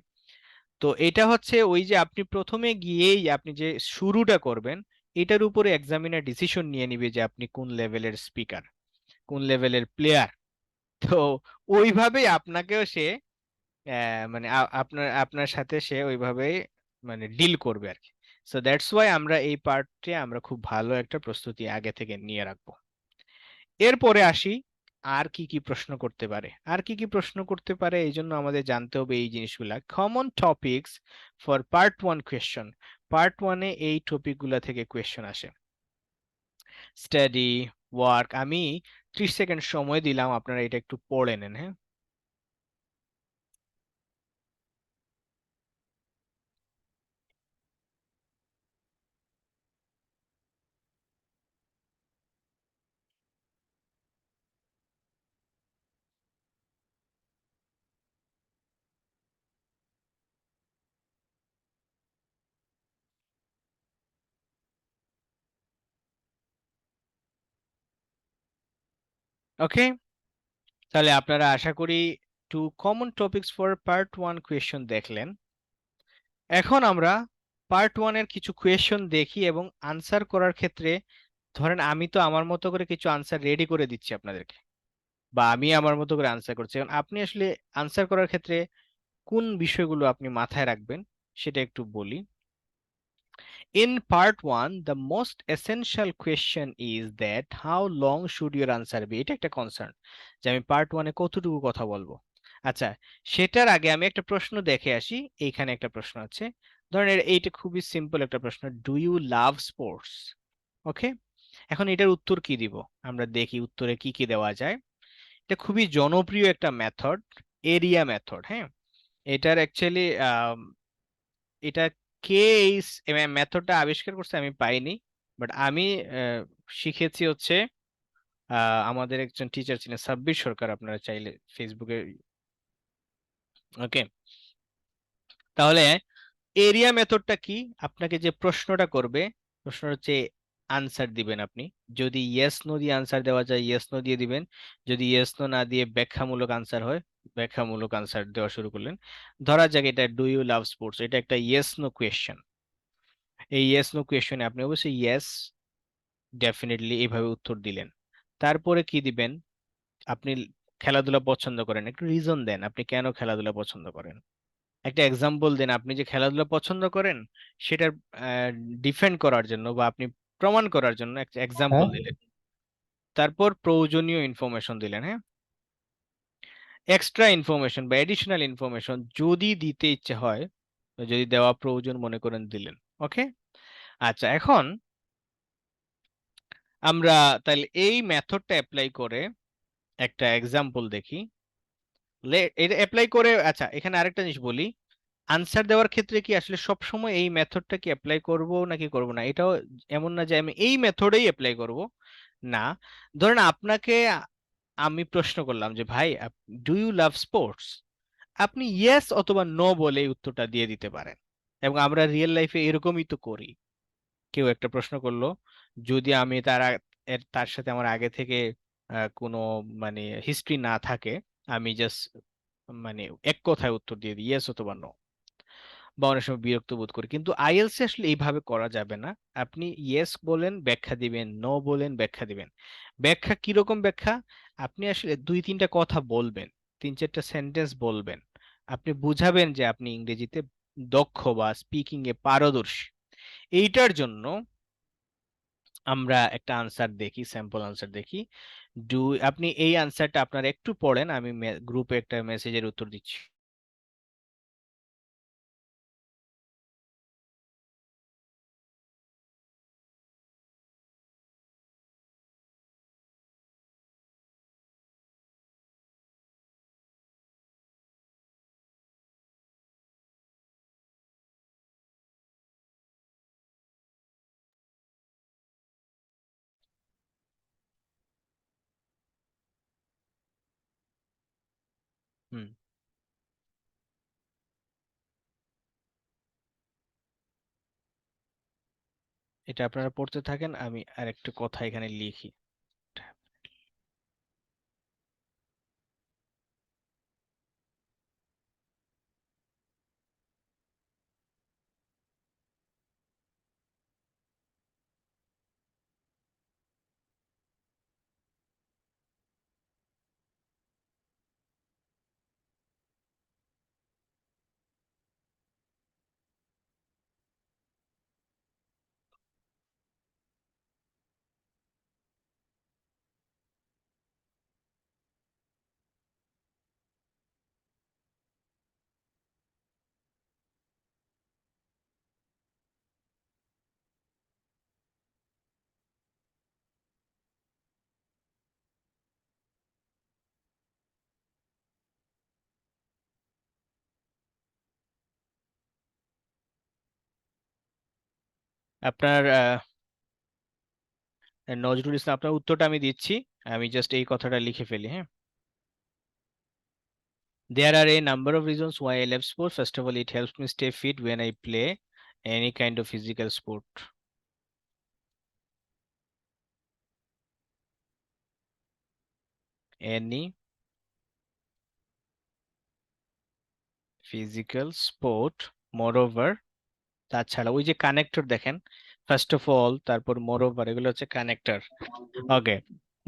S1: তো এটা হচ্ছে ওই যে আপনি প্রথমে গিয়েই আপনি যে শুরুটা করবেন, এটার উপরে এক্সামিনার ডিসিশন নিয়ে নিবে যে আপনি কোন লেভেলের স্পিকার, কোন লেভেলের প্লেয়ার। তো ওইভাবেই আপনাকেও সে মানে আপনার আপনার সাথে সে ওইভাবেই মানে ডিল করবে আর কি। সো দ্যাটস ওয়াই আমরা এই পার্টে আমরা খুব ভালো একটা প্রস্তুতি আগে থেকে নিয়ে রাখবো। এরপরে আসি, আর কি কি প্রশ্ন করতে পারে, আর কি কি প্রশ্ন করতে পারে, এই জন্য আমাদের জানতে হবে এই জিনিসগুলা। Common topics for part 1 question. Part 1-এ এই টপিকগুলা থেকে কোয়েশ্চন আসে। Study, work. আমি 30 সেকেন্ড সময় দিলাম, আপনারা এটা একটু পড়ে নেন, হ্যাঁ। ওকে, তাহলে আপনারা আশা করি two common topics for part 1 question দেখলেন। এখন আমরা পার্ট 1-এর কিছু কোয়েশ্চন দেখি এবং আনসার করার ক্ষেত্রে, ধরেন আমি তো আমার মতো করে কিছু আনসার রেডি করে দিচ্ছি আপনাদেরকে, বা আমি আমার মতো করে আনসার করছি, এখন আপনি আসলে আনসার করার ক্ষেত্রে কোন বিষয়গুলো আপনি মাথায় রাখবেন সেটা একটু বলি। In part 1, the most essential question is that how long should your answer be? এটা একটা কনসার্ন যে আমি পার্ট 1-এ কতটুকু কথা বলবো। আচ্ছা, সেটার আগে আমি একটা প্রশ্ন দেখে আসি। এইখানে একটা প্রশ্ন আছে, ধরেন এইটা খুবই সিম্পল একটা প্রশ্ন, ডু ইউ লাভ স্পোর্টস? ওকে, এখন এটার উত্তর কি দিব, আমরা দেখি উত্তরে কি কি দেওয়া যায়। এটা খুবই জনপ্রিয় একটা মেথড, এরিয়া মেথড, হ্যাঁ। এটার অ্যাকচুয়ালি এটা কে এই মেথডটা আবিষ্কার করছে আমি পাইনি, বাট আমি আহ, শিখেছি হচ্ছে আমাদের একজন টিচার ছিলেন সাব্বির সরকার, আপনারা চাইলে ফেসবুকে। ওকে, তাহলে এরিয়া মেথডটা কি, আপনাকে যে প্রশ্নটা করবে, প্রশ্নটা হচ্ছে আনসার দিবেন আপনি। যদি ইয়েস নো দিয়ে আনসার দেওয়া যায় ইয়েস নো দিয়ে দিবেন, যদি ইয়েস নো না দিয়ে ব্যাখ্যামূলক আনসার হয়, ব্যাখ্যামূলক আনসার দেওয়া শুরু করলেন। ধরা যাক এটা ডু ইউ লাভ স্পোর্টস, এটা একটা ইয়েস নো কোয়েশ্চেন। এই ইয়েস নো কোয়েশ্চেনে আপনি অবশ্যই ইয়েস ডেফিনেটলি এইভাবে উত্তর দিলেন। তারপরে কি দিবেন, আপনি খেলাধুলা পছন্দ করেন, একটু রিজন দেন আপনি কেন খেলাধুলা পছন্দ করেন, একটা এক্সাম্পল দেন আপনি যে খেলাধুলা পছন্দ করেন সেটার ডিফেন্ড করার জন্য বা আপনি প্রমাণ করার জন্য একটা এক্সাম্পল
S2: হ্যাঁ,
S1: দিলেন। তারপর প্রয়োজনীয় ইনফরমেশন দিলেন, হ্যাঁ। এক্সট্রা ইনফরমেশন বা এডিশনাল ইনফরমেশন যদি দিতে ইচ্ছে হয়, যদি দেওয়া প্রয়োজন মনে করেন দিলেন। ওকে, আচ্ছা এখন আমরা তাহলে এই মেথডটা অ্যাপ্লাই করে একটা এক্সাম্পল দেখি। এটা অ্যাপ্লাই করে, আচ্ছা এখানে আরেকটা জিনিস বলি, আনসার দেওয়ার ক্ষেত্রে কি আসলে সব সময় এই মেথডটা কি অ্যাপ্লাই করব নাকি করব না, এটাও এমন না যে আমি এই মেথডেই অ্যাপ্লাই করব না। ধরেন আপনাকে আমি প্রশ্ন করলাম যে ভাই, ডু ইউ লাভ স্পোর্টস, আপনি ইয়েস অথবা নো বলে এই উত্তরটা দিয়ে দিতে পারেন। এবং আমরা রিয়েল লাইফে এরকমই তো করি। কেউ একটা প্রশ্ন করলো, যদি আমি তার সাথে আমার আগে থেকে কোনো মানে হিস্ট্রি না থাকে, আমি জাস্ট মানে এক কথায় উত্তর দিয়ে দিই ইয়েস অথবা নো, বা অনেক সময় বিরক্ত বোধ করি। কিন্তু আইএলস এ আসলে এইভাবে করা যাবে না। আপনি ইয়েস বলেন ব্যাখ্যা দিবেন, নো বলেন ব্যাখ্যা দিবেন। ব্যাখ্যা কিরকম ব্যাখ্যা? আপনি আসলে দুই তিনটা কথা বলবেন, তিন চারটা সেন্টেন্স বলবেন, আপনি বুঝাবেন যে আপনি ইংরেজিতে দক্ষ বা স্পিকিং এ পারদর্শী। এইটার জন্য আমরা একটা আনসার দেখি, স্যাম্পল আনসার দেখি। ডু, আপনি এই আনসারটা আপনার একটু পড়েন, আমি গ্রুপে একটা মেসেজের উত্তর দিচ্ছি। হুম, এটা আপনারা পড়তে থাকেন, আমি আরেকটু কথা এখানে লিখি। আপনার নজরুল ইসলাম, আপনার উত্তরটা আমি দিচ্ছি, আমি জাস্ট এই কথাটা লিখে ফেলি, হ্যাঁ। There are a number of reasons why I love sport. First of all, it helps me stay fit when I play any kind of physical sport. Any physical sport. Moreover, তাছাড়া ওই যে connector দেখেন, first of all, তারপর moreover, এগুলো হচ্ছে connector. ওকে,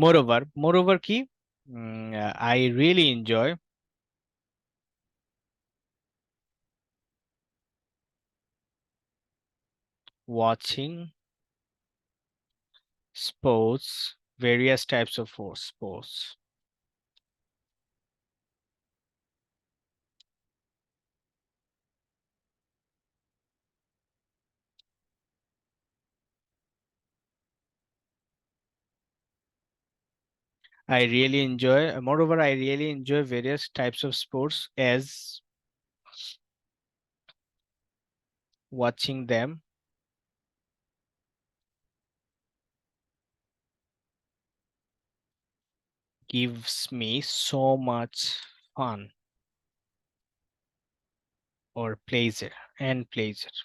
S1: moreover, moreover কি? I really enjoy watching sports, various types of sports. I really enjoy, moreover, I really enjoy various types of sports as watching them gives me so much fun or pleasure and pleasure.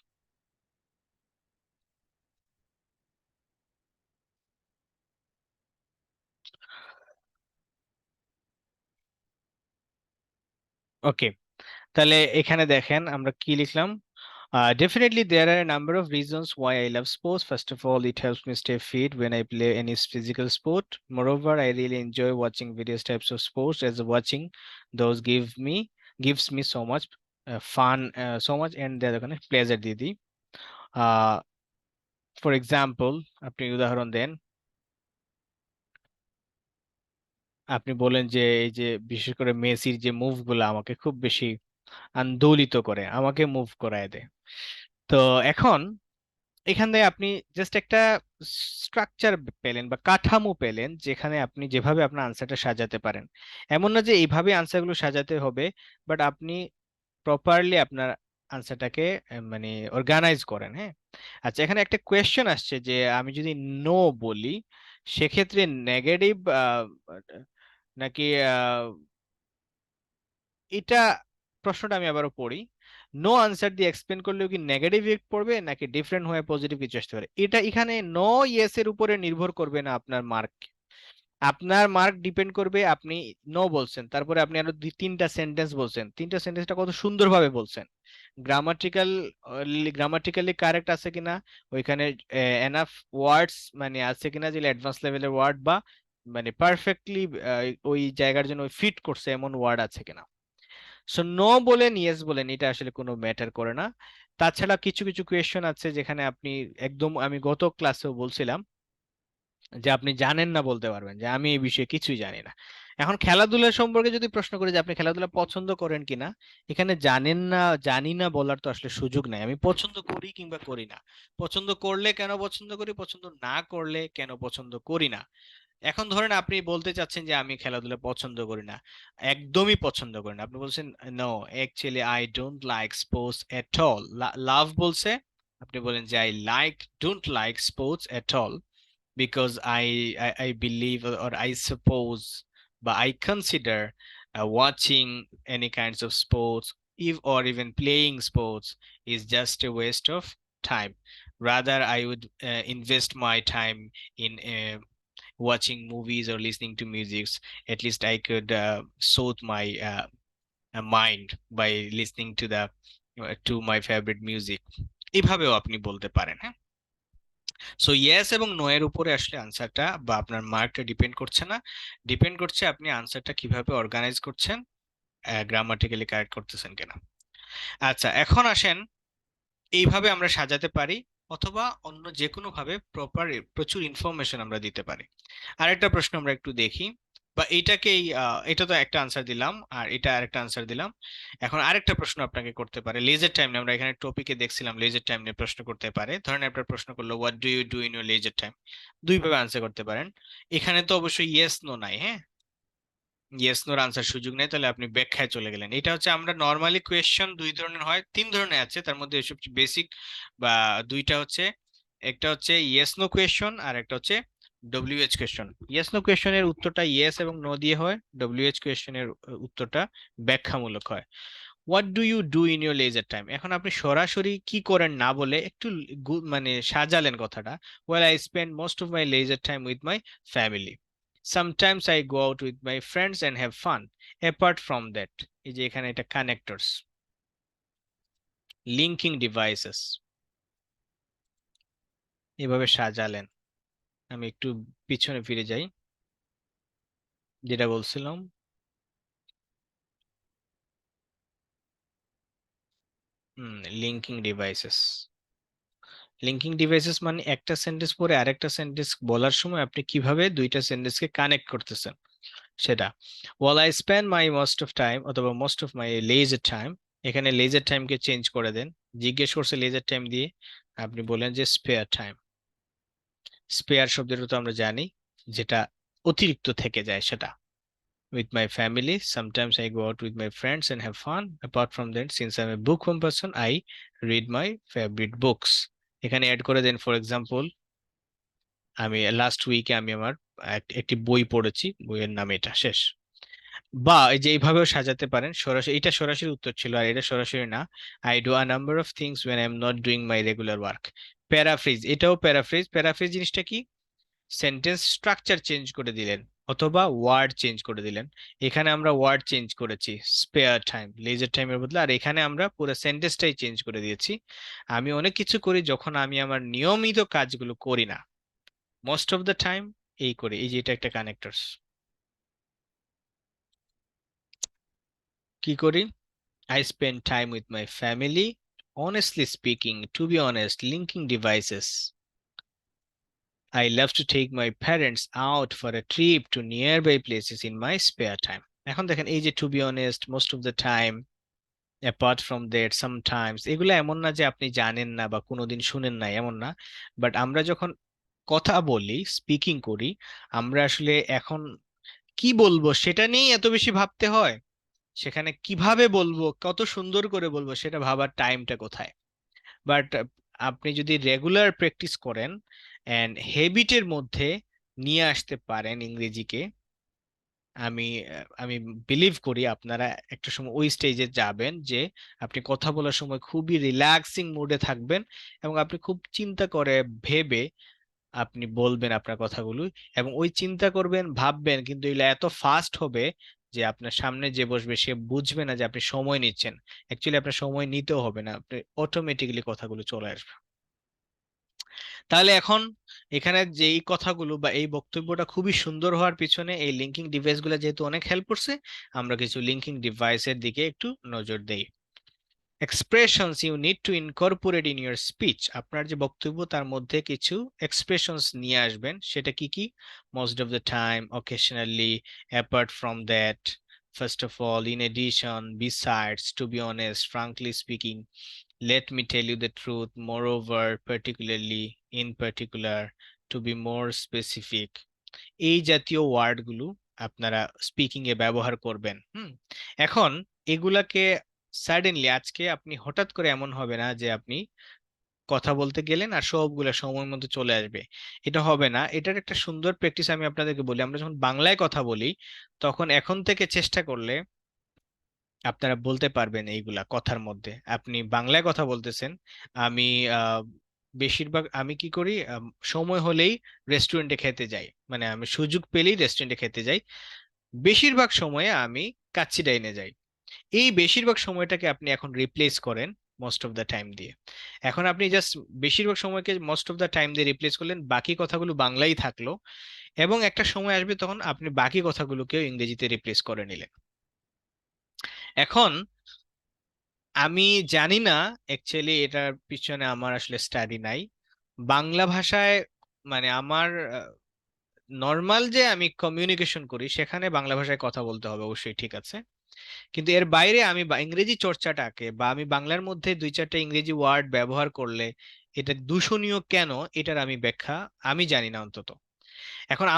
S1: ওকে, তাহলে এখানে দেখেন আমরা কি লিখলাম। Definitely, there are a number of reasons why I love sports. First of all, it helps me stay fit when I play any physical sport. Moreover, I really enjoy watching various types of sports, as watching those gives me so much fun, so much, and the kind of pleasure দিয়ে দিই। For example, আপনি উদাহরণ দেন। আপনি বলেন যে এই যে বিশেষ করে মেসির যে মুভ গুলো আমাকে খুব বেশি আন্দোলিত করে, আমাকে মুভ করায় দেয়। তো এখন এখান থেকে আপনি জাস্ট একটা স্ট্রাকচার পেলেন বা কাঠামো পেলেন, যেখানে আপনি যেভাবে আপনার আনসারটা সাজাতে পারেন। এমন না যে এইভাবে আনসারগুলো সাজাতে হবে, বাট আপনি প্রপারলি আপনার আনসারটাকে মানে অর্গানাইজ করেন। হ্যাঁ, আচ্ছা, এখানে একটা কোয়েশ্চেন আসছে যে আমি যদি নো বলি সেক্ষেত্রে নেগেটিভ নাকি এটা, প্রশ্নটা আমি আবারও পড়ি। নো আনসার দিয়ে এক্সপ্লেন করলেও কি নেগেটিভ ইফেক্ট পড়বে নাকি ডিফারেন্ট হয়ে পজিটিভ কিছু আসতে পারে? এটা এখানে নো ইয়েস এর উপরে নির্ভর করবে না আপনার মার্ক। আপনার মার্ক ডিপেন্ড করবে আপনি নো বলছেন, তারপরে আপনি আরো দুই তিনটা সেন্টেন্স বলছেন, তিনটা সেন্টেন্সটা কত সুন্দরভাবে বলছেন, গ্রামাটিক্যাল গ্রামাটিক্যালি কারেক্ট আছে কিনা, ওইখানে এনাফ ওয়ার্ডস মানে আছে কিনা যে অ্যাডভান্স লেভেলের ওয়ার্ড, বা মানে পারফেক্টলি ওই জায়গার জন্য ফিট করছে এমন ওয়ার্ড আছে কিনা। সো নো বলেন ইয়েস বলেন এটা আসলে কোনো ম্যাটার করে না। তাছাড়া কিছু কিছু কোয়েশ্চেন আছে যেখানে আপনি একদম, আমি গত ক্লাসেও বলছিলাম যে আপনি জানেন না বলতে পারবেন যে আমি এই বিষয়ে কিছুই জানি না। এখন খেলাধুলা সম্পর্কে যদি প্রশ্ন করি যে আপনি খেলাধুলা পছন্দ করেন কিনা, এখানে জানেন না জানি না বলার তো আসলে সুযোগ নাই। আমি পছন্দ করি কিংবা করি না, পছন্দ করলে কেন পছন্দ করি, পছন্দ না করলে কেন পছন্দ করি না। এখন ধরেন আপনি বলতে চাচ্ছেন যে আমি খেলাধুলা পছন্দ করি না, একদমই পছন্দ করি না, আপনি বলছেন no actually I don't like sports at all. লাভ বলছে, আপনি বলেন যে I like don't like sports at all because I believe or I suppose, but I consider watching any kinds of sports, if or even playing sports, is just a waste of time. Rather, I would invest my time in watching movies or listening to music. At least I could soothe my mind by listening to my favorite music. এভাবেও আপনি বলতে পারেন। হ্যাঁ, so yes এবং no এর উপরে আসলে আনসারটা বা আপনার মার্কটা ডিপেন্ড করছে না, ডিপেন্ড করছে আপনি আনসারটা কিভাবে অর্গানাইজ করছেন, গ্রামাটিক্যালি কারেক্ট করতেছেন কিনা। আচ্ছা, এখন আসেন, এইভাবে আমরা সাজাতে পারি, অথবা অন্য যে কোনো ভাবে প্রপার প্রচুর ইনফরমেশন আমরা দিতে পারি। আরেকটা প্রশ্ন আমরা একটু দেখি, বা এইটাকেই এটা তো একটা আনসার দিলাম আর এটা আরেকটা আনসার দিলাম। এখন আরেকটা প্রশ্ন আপনাকে করতে পারে লেজার টাইম নিয়ে, আমরা এখানে টপিকে দেখছিলাম লেজার টাইম নিয়ে প্রশ্ন করতে পারে। ধরেন আপনার প্রশ্ন করলো what do you do in your leisure time, দুই ভাবে আনসার করতে পারেন। এখানে তো অবশ্যই ইয়েস নো নাই, হ্যাঁ, ইয়েস নোর আনসার সুযোগ নেই, তাহলে আপনি ব্যাখ্যায় চলে গেলেন। এটা হচ্ছে আমরা নর্মালি কোয়েশ্চেন দুই ধরনের হয়, তিন ধরনের আছে, তার মধ্যে সবচেয়ে বেসিক বা দুইটা হচ্ছে, একটা হচ্ছে ইয়েস নো কোয়েশ্চন আর একটা হচ্ছে ডব্লিউএইচ কোয়েশ্চন। ইয়েস নো কোয়েশ্চনের উত্তরটা ইয়েস এবং নো দিয়ে হয়, ডব্লিউএইচ কোয়েশ্চনের উত্তরটা ব্যাখ্যামূলক হয়। What do you do in your leisure time, এখন আপনি সরাসরি কি করেন না বলে একটু মানে সাজালেন কথাটা। Well I spend most of my leisure time with my family, sometimes I go out with my friends and have fun apart from that। এই যে এখানে এটা কানেক্টরস, লিঙ্কিং ডিভাইসেস, এভাবে সাজালেন। আমি একটু পিছনে ফিরে যাই, যেটা বলছিলাম। লিঙ্কিং ডিভাইসেস, লিঙ্কিং ডিভাইসেস মানে একটা সেন্টেন্স পরে আরেকটা সেন্টেন্স বলার সময় আপনি কিভাবে দুইটা সেন্টেন্সকে কানেক্ট করতেছেন সেটা। Well I spend my most of time অথবা most of my leisure time, এখানে লেজার টাইমকে চেঞ্জ করে দেন, জিজ্ঞেস করছে লেজার টাইম দিয়ে, আপনি বলেন যে স্পেয়ার টাইম। স্পেয়ার শব্দটা তো আমরা জানি, যেটা অতিরিক্ত থেকে যায় সেটা। With my family, sometimes I go out with my friends and have fun apart from that since I am a book home person I read my favourite books. এখানে অ্যাড করে দেন ফর এক্সাম্পল, আমি last উইকে আমি আমার একটি বই পড়েছি, বইয়ের নাম এটা, শেষ। বা এই যে এইভাবেও সাজাতে পারেন সরাসরি, এটা সরাসরি উত্তর ছিল আর এটা সরাসরি না। I do a number of things when I am not doing my regular work. Paraphrase, এটাও প্যারাফ্রেজ। প্যারাফ্রেজ জিনিসটা কি, সেন্টেন্স স্ট্রাকচার চেঞ্জ করে দিলেন অথবা ওয়ার্ড চেঞ্জ করে দিলেন। এখানে আমরা ওয়ার্ড চেঞ্জ করেছি, স্পেয়ার টাইম লেজার টাইমের বদলে, আর এখানে আমরা পুরো সেন্টেন্সটাই চেঞ্জ করে দিয়েছি। আমি অনেক কিছু করি যখন আমি আমার নিয়মিত কাজগুলো করি না, মোস্ট অফ দ্য টাইম এই করি। এই যে এটা একটা কানেক্টরস, কি করি, I spend time with my family. Honestly speaking, to be honest, linking devices. I love to take my parents out for a trip to nearby places in my spare time. এখন দেখেন এই যে to be honest, most of the time, apart from that, sometimes, এগুলো এমন না যে আপনি জানেন না বা কোনোদিন শুনেন না, এমন না। বাট আমরা যখন কথা বলি, স্পিকিং করি, আমরা আসলে এখন কি বলবো সেটা নিয়েই এত বেশি ভাবতে হয়। সেখানে কিভাবে বলবো, কত সুন্দর করে বলবো, সেটা ভাবার টাইমটা কোথায়? বাট আপনি যদি রেগুলার প্র্যাকটিস করেন অ্যান্ড হ্যাবিটের মধ্যে নিয়ে আসতে পারেন ইংরেজিকে, আমি আমি বিলিভ করি আপনারা একটা সময় ওই স্টেজে যাবেন যে আপনি কথা বলার সময় খুবই রিল্যাক্সিং মুডে থাকবেন এবং আপনি খুব চিন্তা করে ভেবে আপনি বলবেন আপনার কথাগুলো, এবং ওই চিন্তা করবেন, ভাববেন, কিন্তু এগুলো এত ফাস্ট হবে যে আপনার সামনে যে বসবে সে বুঝবে না যে আপনি সময় নিচ্ছেন। অ্যাকচুয়ালি আপনার সময় নিতেও হবে না, আপনি অটোমেটিক্যালি কথাগুলো চলে আসবে। তাহলে এখন এখানে যে এই কথাগুলো বা এই বক্তব্যটা খুবই সুন্দর হওয়ার পিছনে এই লিঙ্কিং ডিভাইসগুলো যেহেতু অনেক হেল্প করছে, আমরা কিছু লিঙ্কিং ডিভাইসের দিকে একটু নজর দেই। Expressions you need to incorporate in your speech, আপনার যে বক্তব্য তার মধ্যে কিছু এক্সপ্রেশনস নিয়ে আসবেন। সেটা কি কি? Most of the time, occasionally, apart from that, first of all, in addition, besides, to be honest, frankly speaking, let me tell you the truth, moreover, particularly, in particular, to be more specific, এই জাতীয় ওয়ার্ডগুলো আপনারা speaking এ ব্যবহার করবেন। এখন এগুলাকে suddenly আজকে আপনি হঠাৎ করে এমন হবে না যে আপনি কথা বলতে গেলেন আর সবগুলা সময় মতো চলে আসবে, এটা হবে না। এটার একটা সুন্দর প্র্যাকটিস আমি আপনাদেরকে বলি। আমরা যখন বাংলায় কথা বলি তখন এখন থেকে চেষ্টা করলে আপনারা বলতে পারবেন এইগুলা কথার মধ্যে। আপনি বাংলায় কথা বলতেছেন, আমি আহ, বেশিরভাগ আমি কি করি, সময় হলেই রেস্টুরেন্টে খেতে যাই, মানে আমি সুযোগ পেলেই রেস্টুরেন্টে খেতে যাই। বেশিরভাগ সময়ে আমি কাচ্চি ডাইনে যাই। এই বেশিরভাগ সময়টাকে আপনি এখন রিপ্লেস করেন মোস্ট অফ দ্য টাইম দিয়ে। এখন আপনি জাস্ট বেশিরভাগ সময়কে মোস্ট অফ দ্য টাইম দিয়ে রিপ্লেস করলেন, বাকি কথাগুলো বাংলাই থাকলো, এবং একটা সময় আসবে তখন আপনি বাকি কথাগুলোকেও ইংরেজিতে রিপ্লেস করে নিলেন। এখন আমি জানি না, অ্যাকচুয়ালি এটার পিছনে আমার আসলে স্টাডি নাই। বাংলা ভাষায় মানে আমার নর্মাল যে আমি কমিউনিকেশন করি সেখানে বাংলা ভাষায় কথা বলতে হবে, অবশ্যই ঠিক আছে। কিন্তু এর বাইরে আমি ইংরেজি চর্চাটাকে বা আমি বাংলার মধ্যে দুই চারটা ইংরেজি ওয়ার্ড ব্যবহার করলে এটা দূষণীয় কেন, এটার আমি ব্যাখ্যা আমি জানি না অন্তত। এখন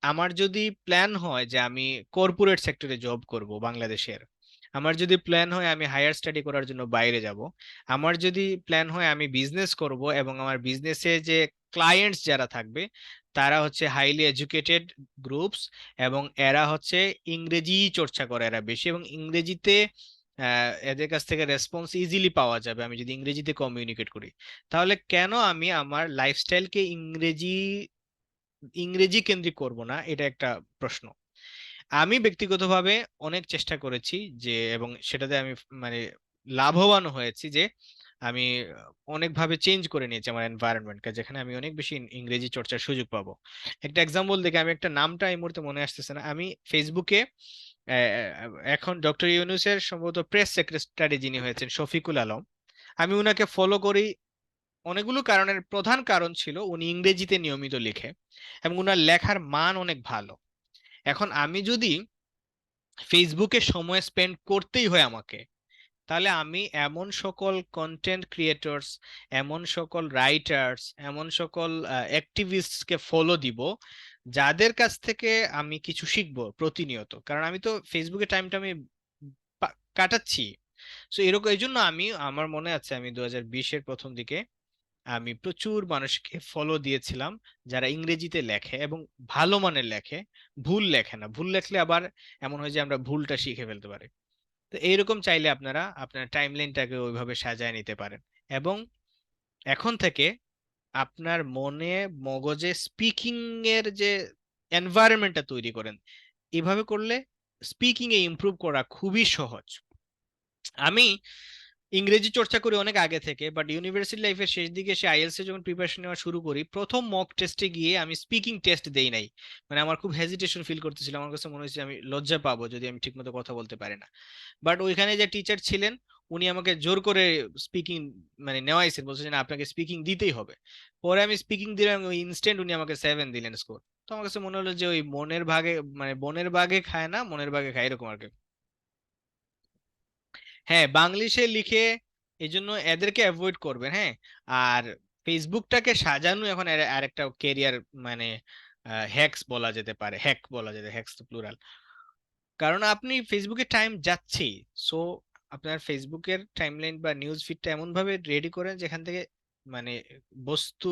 S1: আমার যদি প্ল্যান হয় যে আমি কর্পোরেট সেক্টরে জব করব বাংলাদেশের, আমার যদি প্ল্যান হয় আমি হায়ার স্টাডি করার জন্য বাইরে যাব, আমার যদি প্ল্যান হয় আমি বিজনেস করব এবং আমার বিজনেসে যে ক্লায়েন্টস যারা থাকবে তারা হচ্ছে হাইলি এডুকেটেড গ্রুপস, এবং এরা হচ্ছে ইংরেজি চর্চা করে এরা বেশি, এবং ইংরেজিতে এদের কাছ থেকে রেসপন্স ইজিলি পাওয়া যাবে আমি যদি ইংরেজিতে কমিউনিকেট করি, তাহলে কেন আমি আমার লাইফস্টাইলকে ইংরেজি ইংরেজি কেন্দ্রিক করব না? এটা একটা প্রশ্ন। আমি ব্যক্তিগতভাবে অনেক চেষ্টা করেছি যে, এবং সেটাতে আমি মানে লাভবান হয়েছি যে আমি অনেকভাবে চেঞ্জ করে নিয়েছি আমার এনভায়রনমেন্টকে, যেখানে আমি অনেক বেশি ইংরেজি চর্চার সুযোগ পাবো। একটা এক্সাম্পল দেখে, আমি একটা নামটা এই মুহূর্তে মনে আসতেছে না, আমি ফেসবুকে এখন ডক্টর ইউনূসের সম্ভবত প্রেস সেক্রেটারি যিনি হয়েছেন শফিকুল আলম, আমি উনাকে ফলো করি। অনেকগুলো কারণের প্রধান কারণ ছিল উনি ইংরেজিতে নিয়মিত লিখে এবং উনার লেখার মান অনেক ভালো। এখন আমি যদি ফেসবুকে সময় স্পেন্ড করতেই হয় আমাকে, তাহলে আমি এমন সকল কন্টেন্ট ক্রিয়েটরস, এমন সকল রাইটার্স, এমন সকল অ্যাক্টিভিস্টকে ফলো দিব যাদের কাছ থেকে আমি কিছু শিখবো প্রতিনিয়ত, কারণ আমি তো ফেসবুকে টাইমটা আমি কাটাচ্ছি। সো এরকম এই জন্য আমি, আমার মনে আছে আমি 2020-এর প্রথম দিকে আমি প্রচুর মানুষকে ফলো দিয়েছিলাম যারা ইংরেজিতে লেখে এবং ভালো মানের লেখে, ভুল লেখে না। ভুল লেখলে আবার এমন হয় যে আমরা ভুলটা শিখে ফেলতে পারি। তো এইরকম চাইলে আপনারা আপনার টাইমলাইনটাকে ওইভাবে সাজায় নিতে পারেন, এবং এখন থেকে আপনার মনে মগজে স্পিকিং এর যে এনভায়রনমেন্টটা তৈরি করেন, এভাবে করলে স্পিকিং এ ইমপ্রুভ করা খুবই সহজ। আমি ইংরেজি চর্চা করি অনেক আগে থেকে, বাট ইউনিভার্সিটি লাইফের শেষ দিকে এসে আইএলস এর যখন প্রিপারেশন নেওয়া শুরু করি, প্রথম মক টেস্টে গিয়ে আমি স্পিকিং টেস্ট দেই নাই। মানে আমার খুব হেজিটেশন ফিল করতেছিল, আমার কাছে মনে হচ্ছে আমি লজ্জা পাবো যদি আমি ঠিকমতো কথা বলতে পারি না। বাট ওইখানে যে টিচার ছিলেন উনি আমাকে জোর করে স্পিকিং মানে নেওয়াইছেন, বলছে যে না আপনাকে স্পিকিং দিতেই হবে। পরে আমি স্পিকিং দিলাম, ওই ইনস্ট্যান্ট উনি আমাকে 7 দিলেন স্কোর। তো আমার কাছে মনে হলো যে ওই মনের ভাগে মানে বনের বাগে খায় না, মনের বাগে খায়, এরকম আর কি। হ্যাঁ, বাংলিশে লিখে, এই জন্য এদেরকে অ্যাভয়েড করবেন। হ্যাঁ, আর ফেসবুকটাকে সাজানো এখন আরেকটা কেরিয়ার মানে হ্যাকস বলা যেতে পারে, হ্যাক বলা যেতে, হ্যাকস তো প্লুরাল। কারণ আপনি ফেসবুকে টাইম যাচ্ছেই, সো আপনার ফেসবুকের টাইমলাইন বা নিউজ ফিডটা এমন ভাবে রেডি করেন যেখান থেকে মানে বস্তু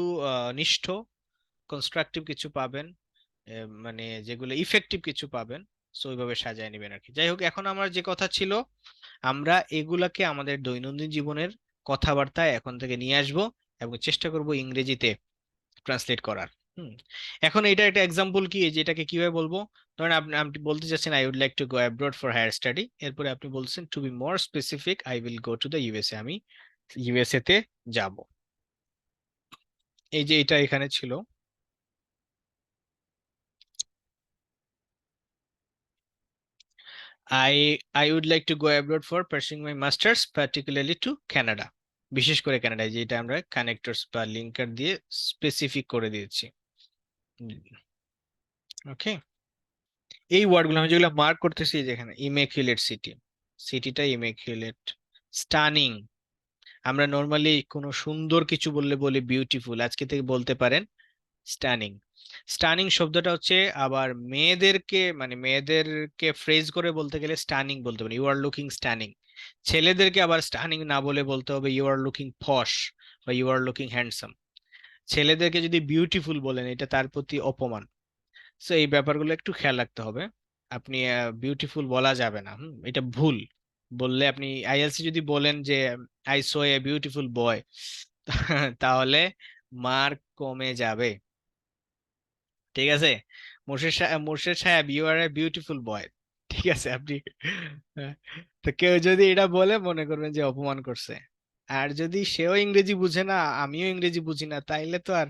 S1: নিষ্ঠ কনস্ট্রাকটিভ কিছু পাবেন, মানে যেগুলো ইফেক্টিভ কিছু পাবেন। সো ওইভাবে সাজায় নেবেন আর কি। যাই হোক, এখন আমার যে কথা ছিল, আমরা এগুলাকে আমাদের দৈনন্দিন জীবনের কথাবার্তায় এখন থেকে নিয়ে আসব এবং চেষ্টা করব ইংরেজিতে ট্রান্সলেট করার। হুম। এখন এটা একটা এক্সাম্পল কি, যে এটাকে কিভাবে বলবো? ধরেন আপনি আপনি বলতে চাচ্ছেন I would like to go abroad for higher study, এরপরে আপনি বলছেন to be more specific I will go to the USA, আমি ইউএসএ তে যাব। এই যে এটা এখানে ছিল, I I would like to go abroad for pursuing my masters particularly to Canada, বিশেষ করে কানাডায়, যেটা আমরা কানেক্টরস বা লিঙ্কার দিয়ে স্পেসিফিক করে দিয়েছি। ওকে, এই ওয়ার্ডগুলো আমি যেগুলো মার্ক করতেছি, যেখানে ইমেকুলেট সিটি, সিটিটা ইমেকুলেট। স্টানিং, আমরা নর্মালি কোনো সুন্দর কিছু বললে বলি বিউটিফুল, আজকে থেকে বলতে পারেন স্টানিং। স্টানিং শব্দটা হচ্ছে আবার মেয়েদেরকে মানে মেয়েদেরকে ফ্রেজ করে বলতে গেলে স্টানিং বলতে পারি, ইউ আর লুকিং স্টানিং। ছেলেদেরকে আবার স্টানিং না বলে বলতে হবে ইউ আর লুকিং পশ বা ইউ আর লুকিং হ্যান্ডসাম। ছেলেদেরকে যদি বিউটিফুল বলেন এটা তার প্রতি অপমান। সো এই ব্যাপারগুলো একটু খেয়াল রাখতে হবে। আপনি বিউটিফুল বলা যাবে না, এটা ভুল। বললে আপনি আইএলসি যদি বলেন যে আই সো এ বিউটিফুল বয়, তাহলে মার্ক কমে যাবে। ঠিক আছে? মোর্শেদ সাহেব ইউ আর এ বিউটিফুল বয়। ঠিক আছে, আপনি তো কেউ যদি এটা বলে মনে করবেন যে অপমান করছে। আর যদি সেও ইংরেজি বুঝে না, আমিও ইংরেজি বুঝি না, তাইলে তো আর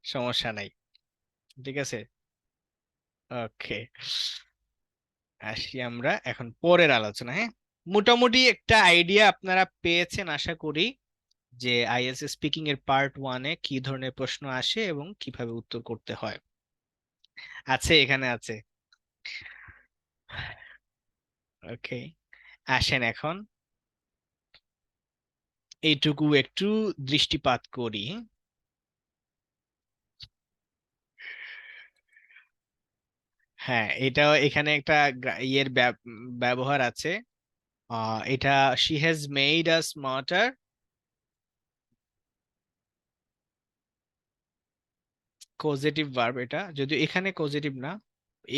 S1: সমস্যা নাই। ঠিক আছে, ওকে। আসি আমরা এখন পরের আলোচনা। হ্যাঁ, মোটামুটি একটা আইডিয়া আপনারা পেয়েছেন আশা করি, যে আইএলটিএস স্পিকিং এর পার্ট ওয়ানে কি ধরনের প্রশ্ন আসে এবং কিভাবে উত্তর করতে হয়। আছে, এখানে আছে। ওকে, আসেন এখন এইটুকু একটু দৃষ্টিপাত করি। হ্যাঁ, এটাও এখানে একটা ইয়ের ব্যবহার আছে। এটা she has made us smarter, causative verb, এটা যদিও এখানে কজেটিভ না।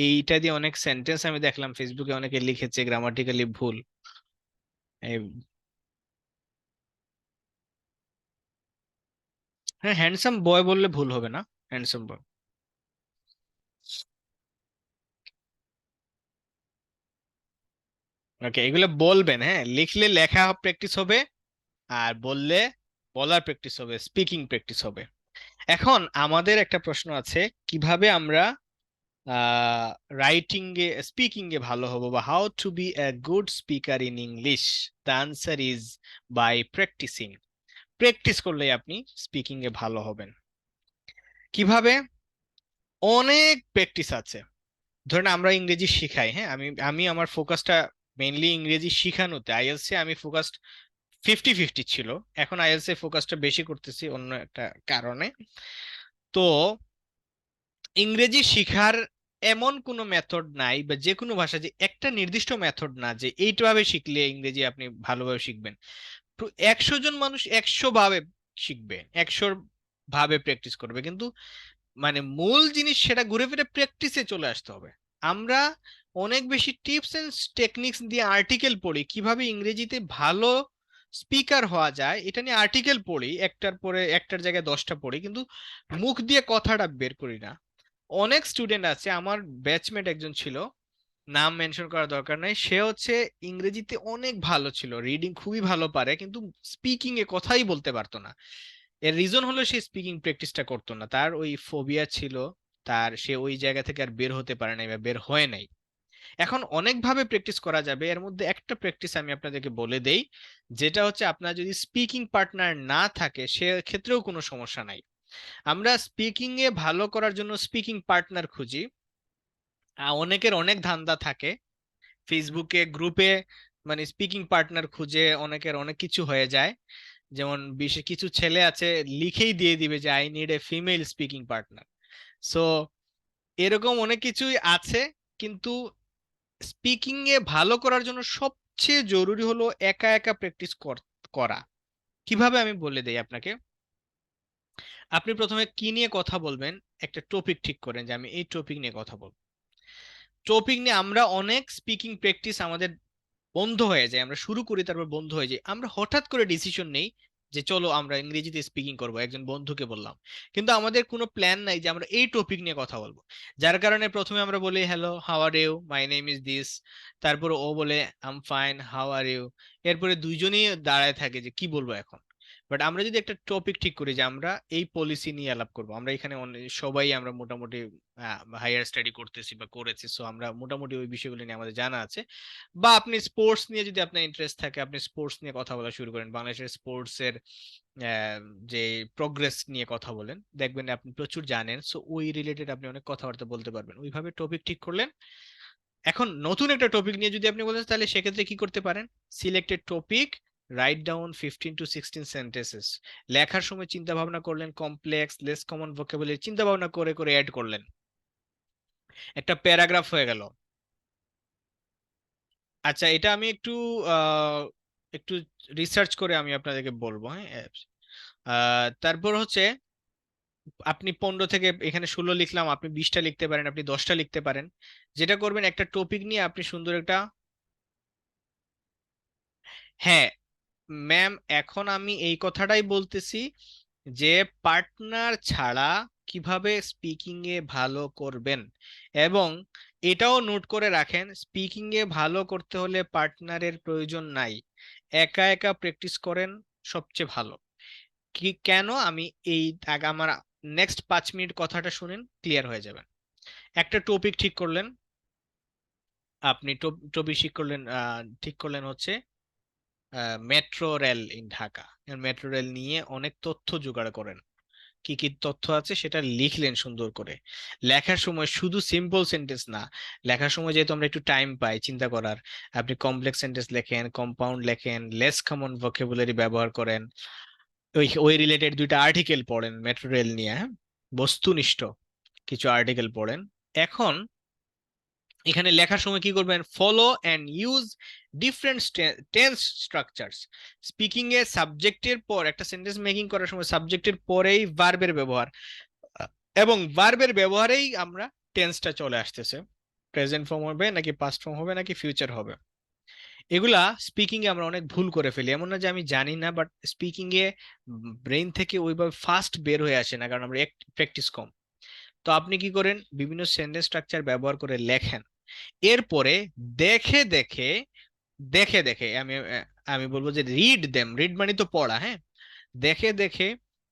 S1: এইটা দিয়ে অনেক সেন্টেন্স আমি দেখলাম ফেসবুকে অনেকে লিখেছে গ্রামাটিক্যালি ভুল। এই- হ্যাঁ, হ্যান্ডসাম বয় বললে ভুল হবে না, হ্যান্ডসাম বয়। ওকে, এগুলো বলবেন, হ্যাঁ, লিখলে লেখা প্র্যাকটিস হবে, আর বললে বলার প্র্যাকটিস হবে, স্পিকিং প্র্যাকটিস হবে। এখন আমাদের একটা প্রশ্ন আছে, কিভাবে আমরা রাইটিং এ স্পিকিং এ ভালো হবো, বা how to be a good speaker in English. The answer is by practising. Practice করলেই আপনি স্পিকিং এ ভালো হবেন। কিভাবে? অনেক প্র্যাকটিস আছে। ধরেন আমরা ইংরেজি শিখাই, হ্যাঁ, আমি আমি আমার ফোকাসটা মেইনলি ইংরেজি শিখানোতে। আইএলস এ আমি ফোকাসড 50-50 ছিল, এখন আইএলস এ ফোকাসটা বেশি করতেছি অন্য একটা কারণে। তো ইংরেজি শিখার এমন কোনো মেথড নাই, বা যে কোনো ভাষা যে একটা নির্দিষ্ট মেথড না যে এইভাবে শিখলে ইংরেজি আপনি ভালোভাবে শিখবেন। 100 জন মানুষ 100 ভাবে শিখবে, 100 ভাবে প্র্যাকটিস করবে, কিন্তু মানে মূল জিনিস সেটা ঘুরে ফিরে প্র্যাকটিসে চলে আসতে হবে। আমরা অনেক বেশি টিপস এন্ড টেকনিক্স দিয়ে আর্টিকেল পড়ি, কিভাবে ইংরেজিতে ভালো স্পিকার হওয়া যায় এটা নিয়ে আর্টিকেল পড়ি, একটার পরে একটার জায়গায় 10টা পড়ি, কিন্তু মুখ দিয়ে কথাটা বের করি না। অনেক স্টুডেন্ট আছে, আমার ব্যাচমেট একজন ছিল, নাম মেনশন করার দরকার নাই, সে হচ্ছে ইংরেজিতে অনেক ভালো ছিল, রিডিং খুবই ভালো পারে, কিন্তু স্পিকিং এ কথাই বলতে পারতো না। এর রিজন হলো সে স্পিকিং প্র্যাকটিসটা করতো না, তার ওই ফোবিয়া ছিল, তার সে ওই জায়গা থেকে আর বের হতে পারে নাই বা বের হয় নাই। এখন অনেকভাবে প্র্যাকটিস করা যাবে, এর মধ্যে একটা প্র্যাকটিস আমি আপনাদেরকে বলে দেই, যেটা হচ্ছে আপনার যদি স্পিকিং পার্টনার না থাকে সে ক্ষেত্রেও কোনো সমস্যা নাই। আমরা স্পিকিং এ ভালো করার জন্য স্পিকিং পার্টনার খুঁজি। অনেকের অনেক ধান্দা থাকে, ফেসবুকে গ্রুপে মানে স্পিকিং পার্টনার খুঁজে অনেকের অনেক কিছু হয়ে যায়। যেমন বিশেষ কিছু ছেলে আছে লিখেই দিয়ে দিবে যে I need a female speaking partner. So এরকম অনেক কিছুই আছে, কিন্তু স্পিকিং এ ভালো করার জন্য সবচেয়ে জরুরি হলো একা একা প্র্যাকটিস করা। কিভাবে আমি বলে দেই আপনাকে। আপনি প্রথমে কি নিয়ে কথা বলবেন, একটা টপিক ঠিক করেন যে আমি এই টপিক নিয়ে কথা বলবো। টপিক নিয়ে আমরা অনেক স্পিকিং প্র্যাকটিস আমাদের বন্ধ হয়ে যায়, আমরা শুরু করি তারপর বন্ধ হয়ে যায়, আমরা হঠাৎ করে ডিসিশন নেই যে চলো আমরা ইংরেজিতে স্পিকিং করব, একজন বন্ধুকে বললাম, কিন্তু আমাদের কোনো প্ল্যান নাই যে আমরা এই টপিক নিয়ে কথা বলবো। যার কারণে প্রথমে আমরা বলি hello how are you, my name is this, তারপর ও বলে I am fine how are you, এরপরে দুইজনেই দাঁড়ায় থাকে যে কি বলবো এখন। বাট আমরা যদি একটা টপিক ঠিক করি যে আমরা এই পলিসি নিয়ে আলাপ করবো, আমরা এখানে সবাই আমরা মোটামুটি হায়ার স্টাডি করতেছি বা করেছি, সো আমরা মোটামুটি ওই বিষয়গুলো নিয়ে আমাদের জানা আছে। বা আপনি স্পোর্টস নিয়ে যদি আপনার ইন্টারেস্ট থাকে, আপনি স্পোর্টস নিয়ে কথা বলা শুরু করেন, বাংলাদেশের স্পোর্টস এর যে প্রোগ্রেস নিয়ে কথা বলেন, দেখবেন আপনি প্রচুর জানেন, সো ওই রিলেটেড আপনি অনেক কথাবার্তা বলতে পারবেন। ওইভাবে টপিক ঠিক করলেন। এখন নতুন একটা টপিক নিয়ে যদি আপনি বলেন তাহলে সেক্ষেত্রে কি করতে পারেন, selected topic, write down 15 to 16 sentences. লেখার সময় চিন্তা ভাবনা করলেন, কমপ্লেক্স লেস কমন ভোকাবুলারি চিন্তা ভাবনা করে করে অ্যাড করলেন, একটা প্যারাগ্রাফ হয়ে গেল। আচ্ছা, এটা আমি একটু আহ, একটু রিসার্চ করে আমি আপনাদেরকে বলবো, হ্যাঁ। তারপর হচ্ছে আপনি 15 থেকে এখানে 16 লিখলাম, আপনি 20টা লিখতে পারেন, আপনি 10টা লিখতে পারেন। যেটা করবেন একটা টপিক নিয়ে আপনি সুন্দর একটা, হ্যাঁ ম্যাম, এখন আমি এই কথাটাই বলতেছি যে পার্টনার ছাড়া কিভাবে স্পিকিং এ ভালো করবেন। এবং এটাও নোট করে রাখেন, স্পিকিং এ ভালো করতে হলে পার্টনারের প্রয়োজন নাই, একা একা প্র্যাকটিস করেন সবচেয়ে ভালো। কি কেন, আমি এই আমার নেক্সট 5 মিনিট কথাটা শুনেন, ক্লিয়ার হয়ে যাবেন। একটা টপিক ঠিক করলেন, আপনি টপিক ঠিক করলেন হচ্ছে metro rail in Dhaka. Metro rail নিয়ে অনেক তথ্য জোগাড় করেন, কি কি তথ্য আছে সেটা লিখলেন সুন্দর করে। লেখার সময় শুধু সিম্পল সেন্টেন্স না, লেখার সময় যেহেতু আমরা একটু টাইম পাই চিন্তা করার, আপনি কমপ্লেক্স সেন্টেন্স লেখেন, কম্পাউন্ড লেখেন, লেস কমন ভোকাবুলারি ব্যবহার করেন, ওই ওই রিলেটেড দুইটা আর্টিকেল পড়েন মেট্রো রেল নিয়ে, হ্যাঁ, বস্তুনিষ্ঠ কিছু আর্টিকেল পড়েন। এখন এখানে লেখার সময় কি করবেন, follow and use different tense structures. Speaking এ সাবজেক্টের পর একটা সেন্টেন্স মেকিং করার সময় সাবজেক্টের পরেই ভার্বের ব্যবহার, এবং ভার্বের ব্যবহারেই আমরা টেন্সটা চলে আসতেছে, প্রেজেন্ট ফর্ম হবে নাকি পাস্ট ফর্ম হবে নাকি ফিউচার হবে। এগুলা স্পিকিং এ আমরা অনেক ভুল করে ফেলি, এমন না যে আমি জানি না, বাট স্পিকিং এ ব্রেন থেকে ওইভাবে ফাস্ট বের হয়ে আসে না, কারণ আমরা প্র্যাকটিস কম। তো আপনি কি করেন, বিভিন্ন সেন্টেন্স স্ট্রাকচার ব্যবহার করে লেখেন, এরপরে দেখে দেখে দেখে দেখে আমি আমি বলবো যে রিড দেম, রিড মানে তো পড়া, হ্যাঁ, দেখে দেখে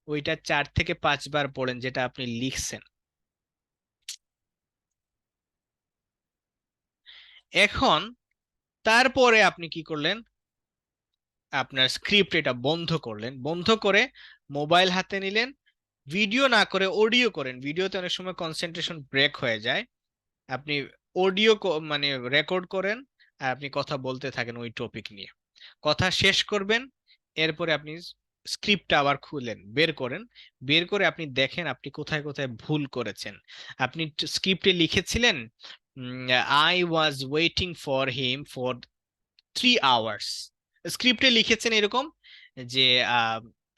S1: ওইটা 4 থেকে 5 বার পড়েন যেটা আপনি লিখছেন। এখন তারপরে আপনি কি করলেন, আপনার স্ক্রিপ্ট এটা বন্ধ করলেন, বন্ধ করে মোবাইল হাতে নিলেন, ভিডিও না করে অডিও করেন, ভিডিওতে অনেক সময় কনসেন্ট্রেশন ব্রেক হয়ে যায়। আপনি অডিও মানে রেকর্ড করেন, আর আপনি কথা বলতে থাকেন ওই টপিক নিয়ে, কথা শেষ করবেন, এরপরে আপনি স্ক্রিপ্টটা আবার খুলেন, বের করেন, বের করে আপনি দেখেন আপনি কোথায় কোথায় ভুল করেছেন। আপনি স্ক্রিপ্টে লিখেছিলেন I was waiting for him for 3 hours, স্ক্রিপ্টে লিখেছেন এরকম যে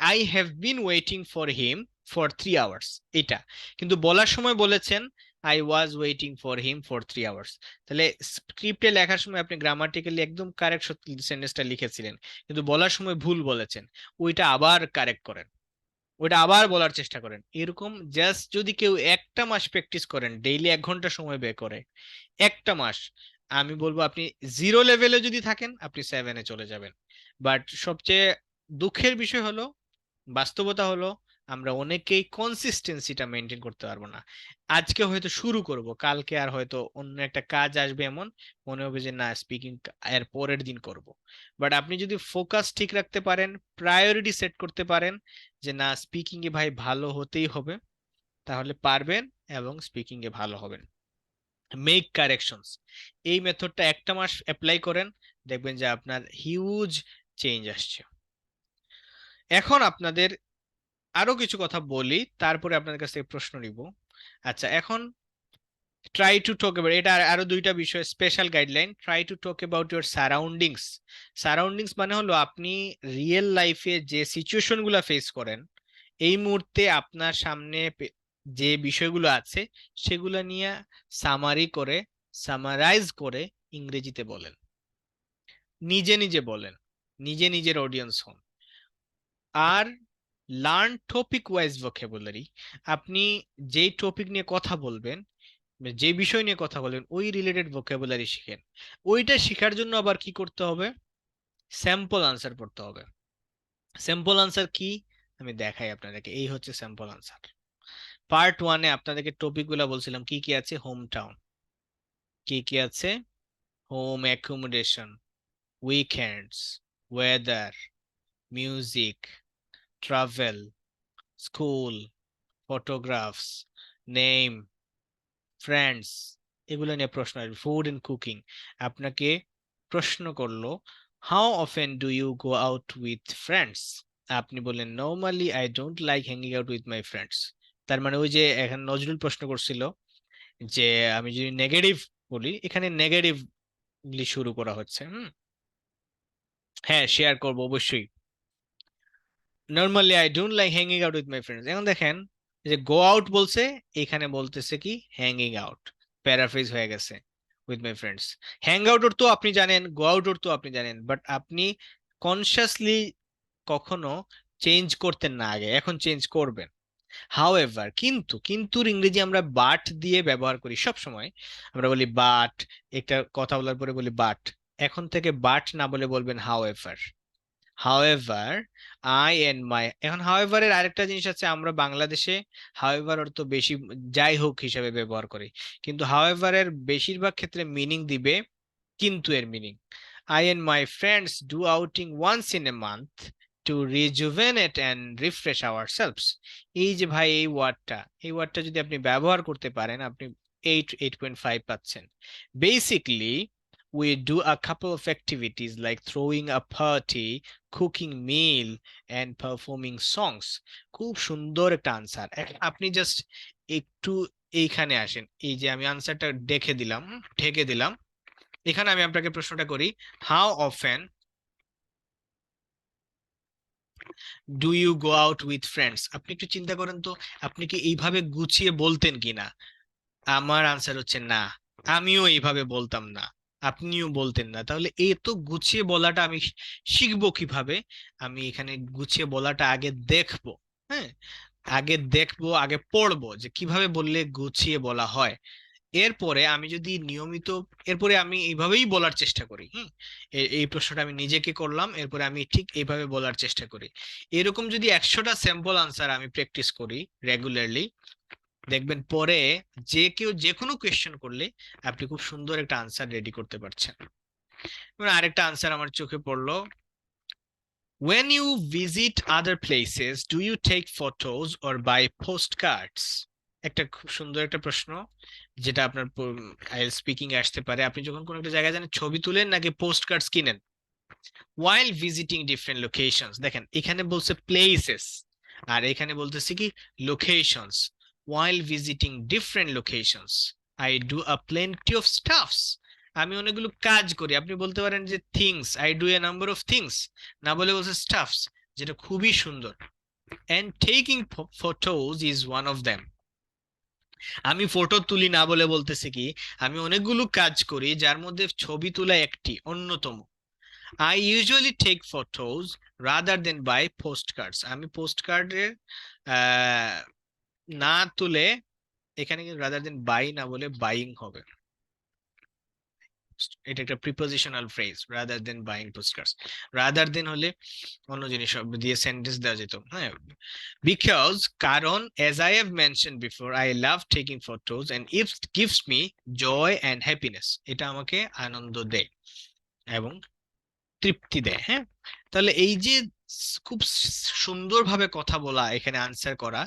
S1: I have been waiting for him for 3 hours, এটা, কিন্তু বলার সময় বলেছেন I was waiting for him for 3 hours. তাহলে স্ক্রিপ্টে লেখার সময় আপনি গ্রামাটিক্যালি একদম কারেক্ট সেন্টেন্সটা লিখেছিলেন, কিন্তু বলার সময় ভুল বলেছেন, ওইটা আবার কারেক্ট করেন, ওইটা আবার বলার চেষ্টা করেন। এরকম জাস্ট যদি কেউ একটা মাস প্র্যাকটিস করেন, ডেইলি 1 ঘন্টা সময় বের করে, একটা মাস, আমি বলবো আপনি 0 লেভেলে যদি থাকেন আপনি 7-এ চলে যাবেন। বাট সবচেয়ে দুঃখের বিষয় হলো, বাস্তবতা হলো, আমরা অনেকেই কনসিস্টেন্সিটা মেনটেন করতে পারবো না। আজকে হয়তো শুরু করব, কালকে আর হয়তো অন্য একটা কাজ আসবে, এমন মনে হবে যে না স্পিকিং এর পরের দিন করব। বাট আপনি যদি ফোকাস ঠিক রাখতে পারেন, প্রায়োরিটি সেট করতে পারেন যে না স্পিকিং এ ভাই ভালো হতেই হবে, তাহলে পারবেন এবং স্পিকিং এ ভালো হবেন। মেক কারেকশনস, এই মেথডটা একটা মাস অ্যাপ্লাই করেন, দেখবেন যে আপনার হিউজ চেঞ্জ আসছে। এখন আপনাদের আরো কিছু কথা বলি, তারপরে আপনাদের কাছ থেকে প্রশ্ন নিব। আচ্ছা, এখন ট্রাই টু টক অ্যাবাউট, এটা আরো দুইটা বিষয় special guideline. Try to talk about your surroundings. Surroundings মানে হলো আপনি রিয়েল লাইফে যে সিচুয়েশন গুলা ফেস করেন, এই মুহূর্তে আপনার সামনে যে বিষয়গুলো আছে সেগুলো নিয়ে সামারি করে, সামারাইজ করে ইংরেজিতে বলেন, নিজে নিজে বলেন, নিজে নিজের অডিয়েন্স হন। আর লার্ন টপিক ওয়াইজ ভোকাবুলারি, আপনি যেই টপিক নিয়ে কথা বলবেন, যে বিষয় নিয়ে কথা বলবেন, ওই রিলেটেড ভোকাবুলারি শিখেন। ওইটা শেখার জন্য আবার কি করতে হবে? স্যাম্পল আনসার পড়তে হবে। স্যাম্পল আনসার কি আমি দেখাই আপনাদেরকে, এই হচ্ছে স্যাম্পল আনসার। পার্ট ওয়ানে আপনাদেরকে টপিক গুলা বলছিলাম কি কি আছে, হোম টাউন, কি কি আছে, home accommodation, weekends, weather, music, travel, school, photographs, name, friends, এগুলো নিয়ে প্রশ্ন আসবে। ফুড এন্ড কুকিং, আপনাকে প্রশ্ন করলো how often do you go out with friends, আপনি বললেন normally I don't like hanging out with my friends. তার মানে ওই যে এখন নজরুল প্রশ্ন করছিল যে আমি যদি নেগেটিভ বলি, এখানে নেগেটিভলি শুরু করা হচ্ছে। হ্যাঁ শেয়ার করবো অবশ্যই। Normally I don't like hanging out with my friends, এখন দেখেন এই যে গো আউট বলছে, এখানে বলতেছে কি হ্যাঙ্গিং আউট, প্যারাফ্রেজ হয়ে গেছে with my friends. Hang out ওর তো আপনি জানেন, গো আউট ওর তো আপনি জানেন, বাট আপনি কনসিয়াসলি কখনো চেঞ্জ করতেন না আগে, এখন চেঞ্জ করবেন। হাউএভার, কিন্তু কিন্তুর ইংরেজি আমরা বাট দিয়ে ব্যবহার করি সব সময়। আমরা বলি বাট, একটা কথা বলার পরে বলি বাট, এখন থেকে বাট না বলে বলবেন however. However I and my, এখন হাউএভার এর আরেকটা জিনিস আছে, আমরা বাংলাদেশে হাউএভার অর্থ বেশি যাই হোক হিসাবে ব্যবহার করি, কিন্তু হাউএভার এর বেশিরভাগ ক্ষেত্রে মিনিং দিবে কিন্তু এর meaning. I and my friends do outing once in a month to rejuvenate and refresh ourselves. এই যে ভাই এই ওয়ার্ডটা যদি আপনি ব্যবহার করতে পারেন, আপনি 8.5 পাচ্ছেন। Basically we do a couple of activities like throwing a party, cooking meal and performing songs. খুব সুন্দর একটা আনসার। আপনি জাস্ট একটু এইখানে আসেন, এই যে আমি আনসারটা ঢেকে দিলাম, এখানে আমি আপনাকে প্রশ্নটা করি, how often do you go out with friends, আপনি একটু চিন্তা করেন তো, আপনি কি এইভাবে গুছিয়ে বলতেন কিনা? আমার আনসার হচ্ছে না, আমিও এইভাবে বলতাম না, আপনিও বলতেন না। তাহলে এই তো গুছিয়ে বলাটা আমি শিখবো কিভাবে? আমি এখানে গুছিয়ে বলাটা আগে দেখবো। হ্যাঁ, আগে দেখবো, আগে পড়বো যে কিভাবে বললে গুছিয়ে বলা হয়। এরপরে আমি যদি নিয়মিত, এরপরে আমি এইভাবেই বলার চেষ্টা করি। এই প্রশ্নটা আমি নিজেকে করলাম, এরপরে আমি ঠিক এইভাবে বলার চেষ্টা করি। এরকম যদি 100টা স্যাম্পল আনসার আমি প্র্যাকটিস করি রেগুলারলি, দেখবেন পরে যে কেউ যে কোনো কোয়েশ্চেন করলে আপনি খুব সুন্দর একটা আনসার রেডি করতে পারছেন। এবার আরেকটা আনসার আমার চোখে পড়লো, when you visit other places do you take photos or buy postcards? একটা খুব সুন্দর একটা প্রশ্ন, যেটা আপনার আইএলটিএস স্পিকিং এ আসতে পারে। আপনি যখন কোনো একটা জায়গায় যান ছবি তুলেন নাকি পোস্ট কার্ডস কিনেন? while visiting different locations, দেখেন এখানে বলছে প্লেসেস আর এখানে বলতেছে কি locations. while visiting different locations I do a plenty of stuffs, আমি অনেকগুলো কাজ করি। আপনি বলতে পারেন যে things, I do a number of things, না বলে বলছে stuffs, যেটা খুবই সুন্দর। and taking photos is one of them, আমি ফটো তুলি না বলে বলতেছি কি আমি অনেকগুলো কাজ করি যার মধ্যে ছবি তোলা একটি অন্যতম। I usually take photos rather than buy postcards, আমি পোস্টকার্ডের না তুলে, এখানে কিন্তু rather than buy না বলে বাইং হবে, post, এটা একটা prepositional phrase rather than buying postcards. rather than হলে অন্য জিনিস দিয়ে সেন্টেন্স দেওয়া যেত, হ্যাঁ। বিকজ কারণ as I have mentioned before, I love taking photos and it gives me joy and happiness. এটা আমাকে আনন্দ দেয় এবং তৃপ্তি দেয়, হ্যাঁ। তাহলে এই যে খুব সুন্দরভাবে কথা বলা, এখানে আনসার করা,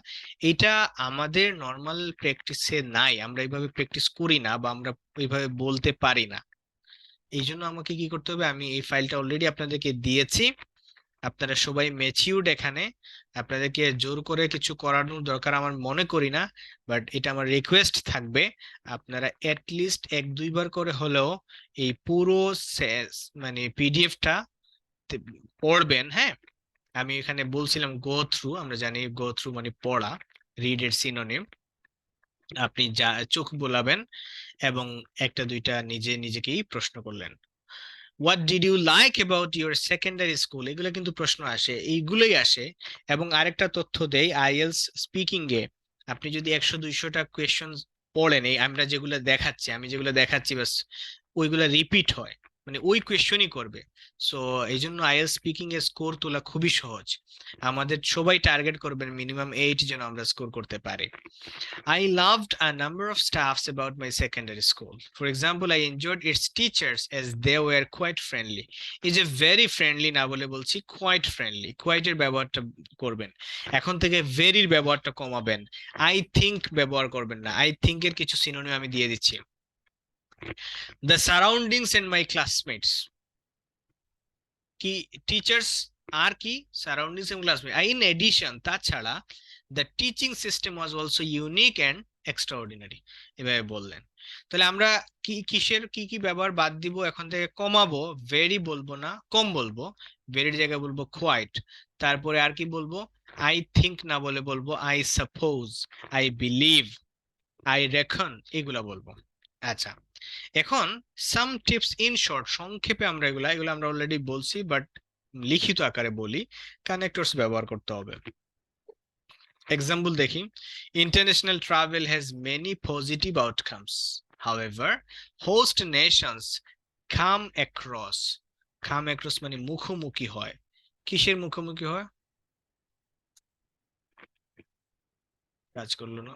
S1: এটা আমাদের নর্মাল প্র্যাকটিসে নাই, আমরা এইভাবে প্র্যাকটিস করি না বা আমরা এইভাবে বলতে পারি না। এই জন্য আমাকে কি করতে হবে, আমি এই ফাইলটা অলরেডি আপনাদেরকে দিয়েছি, আপনারা সবাই ম্যাচিউরড এখানে, আপনাদেরকে জোর করে কিছু করানোর দরকার আমার মনে করি না, বাট এটা আমার রিকোয়েস্ট থাকবে, আপনারা লিস্ট 1-2 বার করে হলেও এই পুরো মানে পিডিএফটা পড়বেন, হ্যাঁ। আমি এখানে বলছিলাম গো থ্রু, আমরা জানি গো থ্রু মানে পড়া, রিড এর সিনোনিম, আপনি যা চোখ বোলাবেন এবং 1-2টা নিজেকেই প্রশ্ন করলেন। What did you like about your secondary school, এগুলো কিন্তু প্রশ্ন আসে, এইগুলোই আসে। এবং আরেকটা তথ্য দেই, আইএলস স্পিকিং এ আপনি যদি 100-200টা কোয়েশ্চন পড়েন, এই আমি যেগুলো দেখাচ্ছি বাস ওইগুলা রিপিট হয়, মানে ওই কোয়েশ্চনই করবে। সো এই জন্য আইএলস স্পিকিং এর স্কোর তোলা খুবই সহজ, আমাদের সবাই টার্গেট করবেন মিনিমাম 8 যেন আমরা স্কোর করতে পারি। I loved a number of stuffs about my secondary school. For example, I enjoyed its teachers as they were quite friendly. Is a very friendly না বলে বলছি quite friendly. Quite এর ব্যবহারটা করবেন। এখন থেকে very এর ব্যবহারটা কমাবেন। I think ব্যবহার করবেন না। I think এর কিছু সিনোনিম আমি দিয়ে দিচ্ছি। The surroundings and my classmates. কি টিচার্স আর কি সারাউন্ডিংস এবং ক্লাসমেট। ইন এডিশন, তাছাড়া the teaching system was also unique and extraordinary, এভাবে বললেন। তাহলে আমরা কিসের কি ব্যবহার বাদ দিব, এখন থেকে কমাবো, ভেরি বলবো না, কম বলবো, ভেরির জায়গায় বলবো কোয়াইট। তারপরে আর কি বলবো, আই থিঙ্ক না বলে বলবো I suppose, I believe, I recon, এগুলা বলবো। আচ্ছা, এখন সাম টিপস ইন শর্ট, সংক্ষেপে আমরা এগুলো আমরা অলরেডি বলছি, বাট লিখিত আকারে বলি, কানেক্টরস ব্যবহার করতে হবে। এক্সাম্পল দেখি, international travel has many positive outcomes, however host nations come across মানে মুখোমুখি হয়, কিসের মুখোমুখি হয়, কাজ করলো না,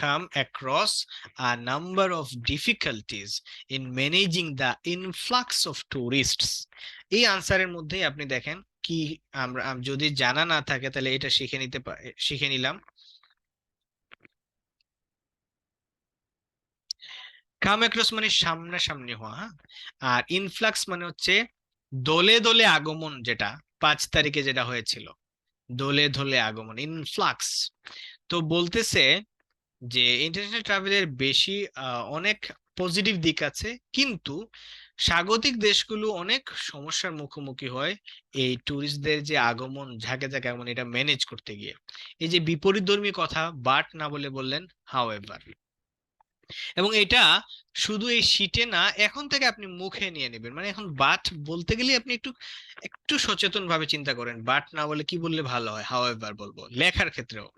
S1: come across a number of difficulties in managing the influx of tourists. এই আনসারের মধ্যেই আপনি দেখেন কি, আমরা যদি জানা না থাকে তাহলে এটা শিখে নিলাম। কাম অ্যাক্রস মানে সামনাসামনি হওয়া, হ্যাঁ। আর ইনফ্লাক্স মানে হচ্ছে দলে দলে আগমন, যেটা 5 তারিখে যেটা হয়েছিল, দলে দলে আগমন, ইনফ্লাক্স। তো বলতেছে যে ইন্টারন্যাশনাল ট্রাভেলের বেশি অনেক পজিটিভ দিক আছে, কিন্তু স্বাগতিক দেশগুলো অনেক সমস্যার মুখোমুখি হয় এই ট্যুরিস্টদের যে আগমন, ঝাঁকে ঝাঁকে আগমন, এটা ম্যানেজ করতে গিয়ে। এই যে বিপরীতধর্মী কথা, বাট না বলে বললেন হাউএভার। এবং এটা শুধু এই শীটে না, এখন থেকে আপনি মুখে নিয়ে নেবেন, মানে এখন বাট বলতে গেলে আপনি একটু সচেতন ভাবে চিন্তা করেন, বাট না বলে কি বললে ভালো হয়, হাউএভার বলবো, লেখার ক্ষেত্রেও।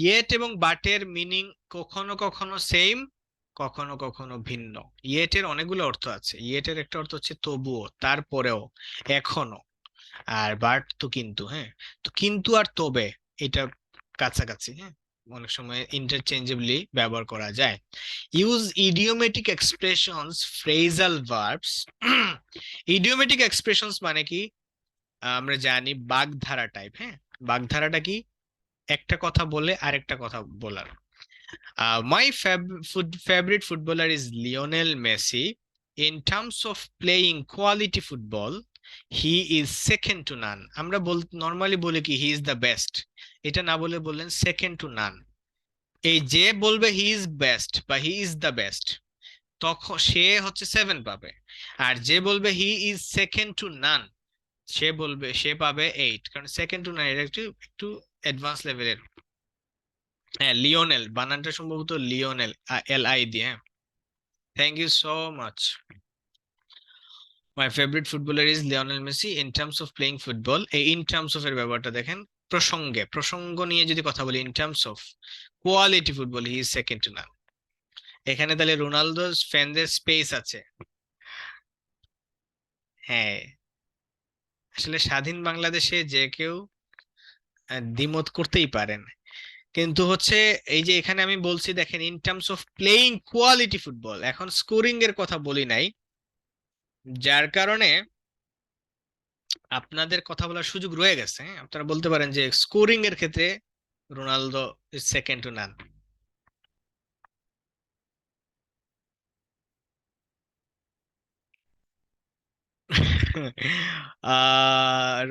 S1: ইয়েট এবং বাটের মিনিং কখনো কখনো সেম, কখনো কখনো ভিন্ন। ইয়েটের অনেকগুলো অর্থ আছে, ইয়েটের একটা অর্থ হচ্ছে তবুও, তারপরেও, এখনো। আর বাট তো কিন্তু, হ্যাঁ। তো কিন্তু আর তবে এটা কাছাকাছি, হ্যাঁ, অনেক সময় ইন্টারচেঞ্জেবলি ব্যবহার করা যায়। Use idiomatic expressions, phrasal verbs. Idiomatic expressions মানে কি, আমরা জানি বাগধারা টাইপ, হ্যাঁ। বাগধারাটা কি, একটা কথা বলে আরেকটা কথা বলার। My favorite footballer is Lionel Messi. In terms of playing quality football, he is second to none. আমরা নর্মালি বলি কি he is the best, এটা না বলে বললেন second to none। এই যে বলবে he is best বা he is the best, তখন সে হচ্ছে 7 পাবে, আর যে বলবে he is second to none সে পাবে 8, কারণ second to none এটা একটু অ্যাডভান্স লেভেলের। হ্যাঁ, লিওনেল বানানটা সম্ভবত লিওনেল, LI দিয়ে। Thank you so much. My favourite footballer is Lionel Messi in terms of playing football. এই ইন টার্মস অফ এর ব্যাপারটা দেখেন, প্রসঙ্গ নিয়ে যদি কথা বলি, in terms of quality football he is second to none. এখানে তাহলে রোনালদোর ফ্যানদের স্পেস আছে। হ্যাঁ, আসলে স্বাধীন বাংলাদেশে যে কেউ দ্বিমত করতেই পারেন, কিন্তু হচ্ছে এই যে এখানে আমি বলছি দেখেন, in terms of playing quality football, এখন স্কোরিং এর কথা বলি নাই, যার কারণে আপনাদের কথা বলার সুযোগ রয়ে গেছে। হ্যাঁ, আপনারা বলতে পারেন যে স্কোরিং এর ক্ষেত্রে Ronaldo is second to naan.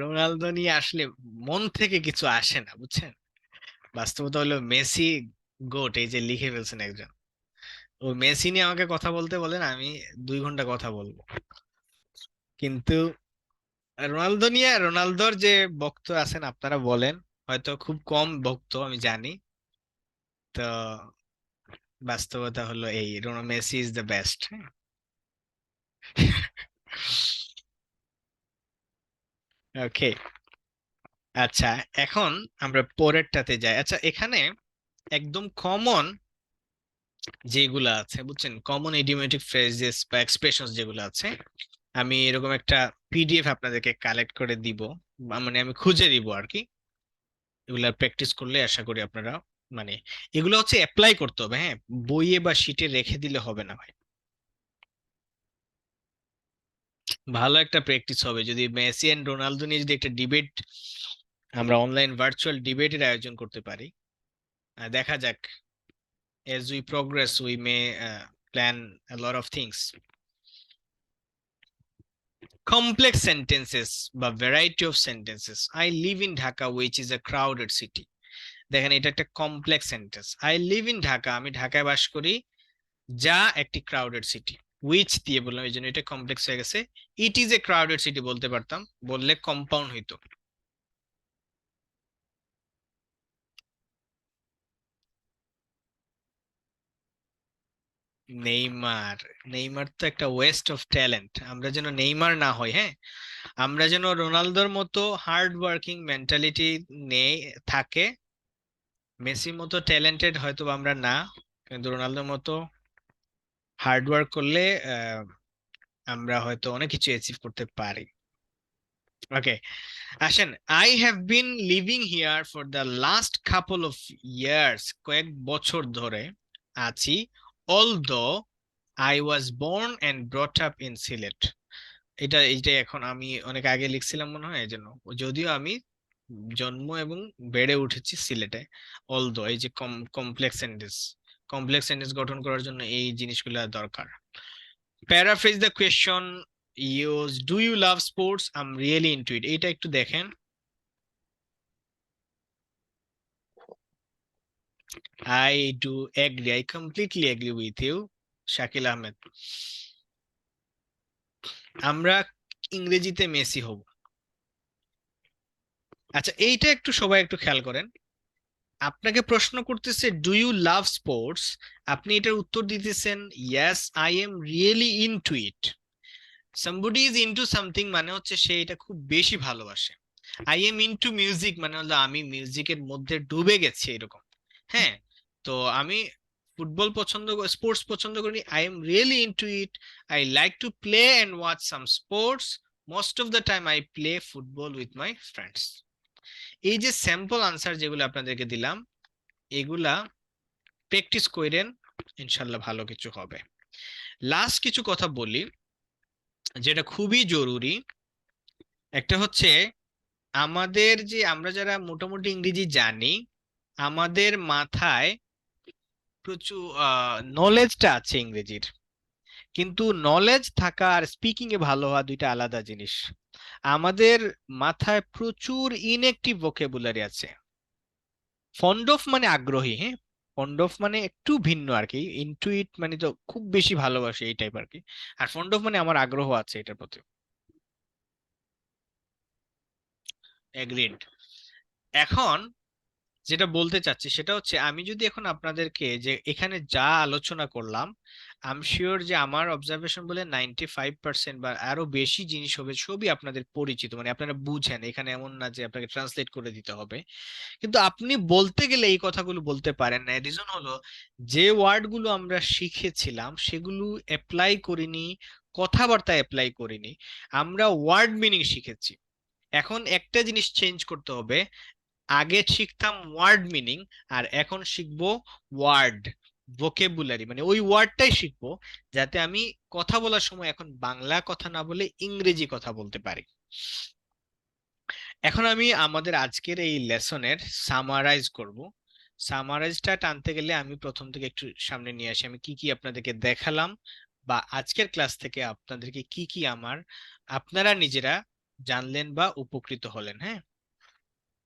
S1: Ronaldo নিয়ে আসলে মন থেকে কিছু আসে না, বুঝছেন। বাস্তবতা হলো মেসি গোট, এই যে লিখে ফেলছেন একজন। ও মেসি নিয়ে আমাকে কথা বলতে বলেন, আমি 2 ঘন্টা কথা বলবো। কিন্তু রোনালদোর যে ভক্ত আছেন আপনারা বলেন, হয়তো খুব কম ভক্ত আমি জানি। তো বাস্তবতা হলো এই, মেসি ইজ দ্য বেস্ট। ওকে, আচ্ছা, এখন আমরা পরেরটাতে যাই। আচ্ছা, এখানে একদম কমন যেগুলো আছে, বুঝছেন, কমন ইডিওমেটিক ফ্রেজেস বা এক্সপ্রেশনস যেগুলো আছে, আমি এরকম একটা পিডিএফ আপনাদেরকে কালেক্ট করে দিব, মানে আমি খুঁজে দিব আর কি। এগুলা প্র্যাকটিস করলে আশা করি আপনারা, মানে এগুলো হচ্ছে অ্যাপ্লাই করতে হবে। হ্যাঁ, বইয়ে বা শিটে রেখে দিলে হবে না ভাই। ভালো একটা প্র্যাকটিস হবে যদি মেসি এন্ড রোনালদো নিয়ে যদি একটা ডিবেট, আমরা অনলাইন ভার্চুয়াল ডিবেটের আয়োজন করতে পারি। দেখা যাক, as we progress we may plan a lot of things. Complex sentences বা variety of sentences. I live in Dhaka which is a crowded city. দেখেন, এটা একটা complex sentence. I live in Dhaka, আমি ঢাকায় বাস করি, যা একটি ক্রাউডেড সিটি। উইচ দিয়ে বললাম, এই জন্য এটা কমপ্লেক্স হয়ে গেছে। It is a crowded city বলতে পারতাম, বললে কম্পাউন্ড হইতো। নেইমার, নেইমার তো একটা ওয়েস্ট অফ ট্যালেন্ট। আমরা যেন নেইমার না হই, হ্যাঁ, আমরা যেন রোনালদোর মতো হার্ড ওয়ার্কিং মেন্টালিটি নেই থাকে। মেসির মতো ট্যালেন্টেড হয়তো আমরা না, কিন্তু রোনালদোর মতো হার্ড ওয়ার্ক করলে আহ, আমরা হয়তো অনেক কিছু অ্যাচিভ করতে পারি। ওকে, আসেন। I have been living here for the last couple of years, কয়েক বছর ধরে আছি। Although I was born and brought up in Sylhet. এইটা এখন আমি অনেক আগে লিখছিলাম মনে হয়, এই জন্য। যদিও আমি জন্ম এবং বেড়ে উঠেছি সিলেটে। অলদো, এই যে কমপ্লেক্স সেন্টেন্স গঠন করার জন্য এই জিনিসগুলো দরকার। Paraphrase the question, use do you love sports, I am really into it. এইটা একটু দেখেন। I do agree, I completely agree with you, Shakil Ahmed. আমরা ইংরেজিতে মেসি হব। আচ্ছা, এইটা একটু সবাই একটু খেয়াল করেন। আপনাকে প্রশ্ন করতেছে ডু ইউ লাভ স্পোর্টস, আপনি এটার উত্তর দিতেছেন yes I am really into it. Somebody is into something মানে হচ্ছে সে এটা খুব বেশি ভালোবাসে। আই এম ইনটু মিউজিক মানে হলো আমি মিউজিকের মধ্যে ডুবে গেছি, এরকম। হ্যাঁ, তো আমি ফুটবল পছন্দ, স্পোর্টস পছন্দ করি, I am really into it. I like to play and watch some sports, most of the time I play football with my friends. এই যে স্যাম্পল আনসার যেগুলো আপনাদেরকে দিলাম, এগুলা প্র্যাকটিস করেন, ইনশাল্লাহ ভালো কিছু হবে। লাস্ট কিছু কথা বলি যেটা খুবই জরুরি। একটা হচ্ছে, আমরা যারা মোটামুটি ইংরেজি জানি, আমাদের মাথায় প্রচুর নলেজটা আছে ইংরেজির, কিন্তু নলেজ থাকা আর স্পিকিং এ ভালো হওয়া দুইটা আলাদা জিনিস। আমাদের মাথায় প্রচুর ইনএক্টিভ ভোকাবুলারি আছে। ফন্ড অফ মানে আগ্রহী, হ্যাঁ, ফন্ড অফ মানে একটু ভিন্ন আর কি। ইনটুইট মানে তো খুব বেশি ভালোবাসি এই টাইপ আর কি। আর ফন্ড অফ মানে আমার আগ্রহ আছে এটার প্রতি। এগ্রিড। এখন যেটা বলতে চাচ্ছি সেটা হচ্ছে, আমি যদি এখন আপনাদেরকে যে এখানে যা আলোচনা করলাম, আই এম শিওর যে আমার অবজারভেশন বলে 95% বা আরো বেশি জিনিস হবে সবই আপনাদের পরিচিত, মানে আপনারা বুঝেন, এখানে এমন না যে আপনাকে ট্রান্সলেট করে দিতে হবে। কিন্তু আপনি বলতে গেলে এই কথাগুলো বলতে পারেন না, রিজন হলো যে ওয়ার্ড গুলো আমরা শিখেছিলাম সেগুলো অ্যাপ্লাই করিনি, কথাবার্তা অ্যাপ্লাই করিনি, আমরা ওয়ার্ড মিনিং শিখেছি। এখন একটা জিনিস চেঞ্জ করতে হবে, আগে শিখতাম ওয়ার্ড মিনিং, আর এখন শিখবো ওয়ার্ড ভোকেবুলারি, মানে ওই ওয়ার্ডটাই শিখবো যাতে আমি কথা বলার সময় এখন বাংলা কথা না বলে ইংরেজি কথা বলতে পারি। এখন আমি আমাদের আজকের এই লেসনের সামারাইজ করব। সামারাইজটা টানতে গেলে আমি প্রথম থেকে একটু সামনে নিয়ে আসি, আমি কি কি আপনাদেরকে দেখালাম বা আজকের ক্লাস থেকে আপনাদেরকে কি কি আপনারা নিজেরা জানলেন বা উপকৃত হলেন। হ্যাঁ,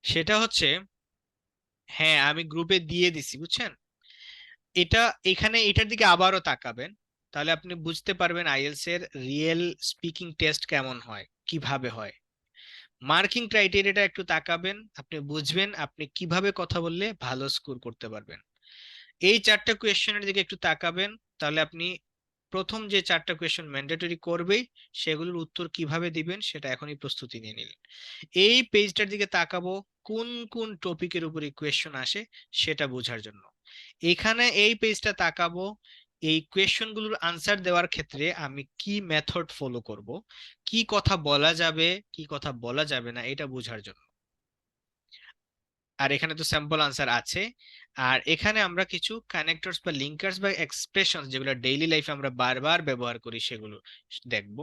S1: সেটা হচ্ছে, হ্যাঁ আমি গ্রুপে দিয়ে দিছি, বুঝছেন? এটা, এখানে এটার দিকে আবারও তাকাবেন, তাহলে আপনি বুঝতে পারবেন আইএলটিএস এর রিয়েল স্পিকিং টেস্ট কেমন হয়, কিভাবে হয়। মার্কিং ক্রাইটেরিয়াটা একটু তাকাবেন, আপনি বুঝবেন আপনি কিভাবে কথা বললে ভালো স্কোর করতে পারবেন। এই চারটা কোয়েশ্চেনের দিকে একটু তাকাবেন, তাহলে আপনি প্রথম যে চারটা কোয়েশ্চেন ম্যান্ডেটরি করবেই, সেগুলোর উত্তর কিভাবে দিবেন সেটা এখনই প্রস্তুতি নিয়ে নিলেন। এই পেজটার দিকে তাকাবো, কোন কোন টপিকের উপরে কোয়েশ্চেন আসে সেটা বোঝার জন্য। এখানে এই পেজটা তাকাবো, এই কোয়েশ্চেন গুলোর আনসার দেওয়ার ক্ষেত্রে আমি কি মেথড ফলো করব, কি কথা বলা যাবে কি কথা বলা যাবে না এটা বোঝার জন্য। আর এখানে তো স্যাম্পল আনসার আছে। আর এখানে আমরা কিছু কানেক্টরস বা লিঙ্কার্স বা এক্সপ্রেশনস যেগুলো ডেইলি লাইফে আমরা বারবার ব্যবহার করি সেগুলো দেখব।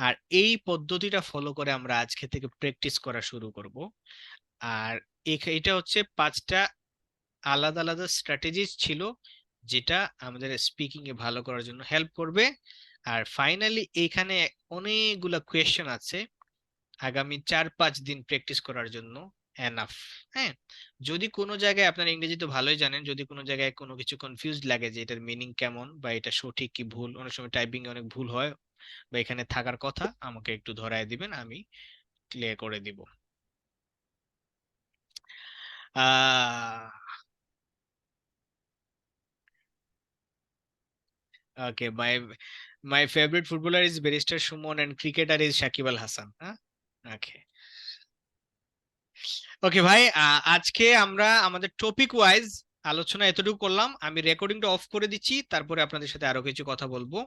S1: আর এই পদ্ধতিটা ফলো করে আমরা আজকে থেকে প্র্যাকটিস করা শুরু করব। আর এটা হচ্ছে 5টা আলাদা আলাদা স্ট্র্যাটেজিস ছিল যেটা আমাদের স্পিকিং এ ভালো করার জন্য হেল্প করবে। আর ফাইনালি এইখানে অনেকগুলা কোয়েশ্চেন আছে আগামী 4-5 দিন প্র্যাকটিস করার জন্য, এনাফ। হ্যাঁ, যদি কোনো জায়গায় আপনার ইংরেজি তো ভালোই জানেন, যদি কোনো জায়গায় কোনো কিছু কনফিউজড লাগে যে এটার মিনিং কেমন বা এটা সঠিক কি ভুল, অনেক সময় টাইপিং এ অনেক ভুল হয় বা এখানে থাকার কথা, আমাকে একটু ধরায় দিবেন, আমি ক্লিয়ার করে দিব। Ah okay, my favourite footballer is barrister Suman and cricketer is Shakib Al Hasan. হ্যাঁ, ওকে। ওকে ভাই, আজকে আমরা আমাদের টপিক ওয়াইজ আলোচনা এতটুকু করলাম, আমি রেকর্ডিংটা অফ করে দিচ্ছি, তারপরে আপনাদের সাথে আরো কিছু কথা বলবো।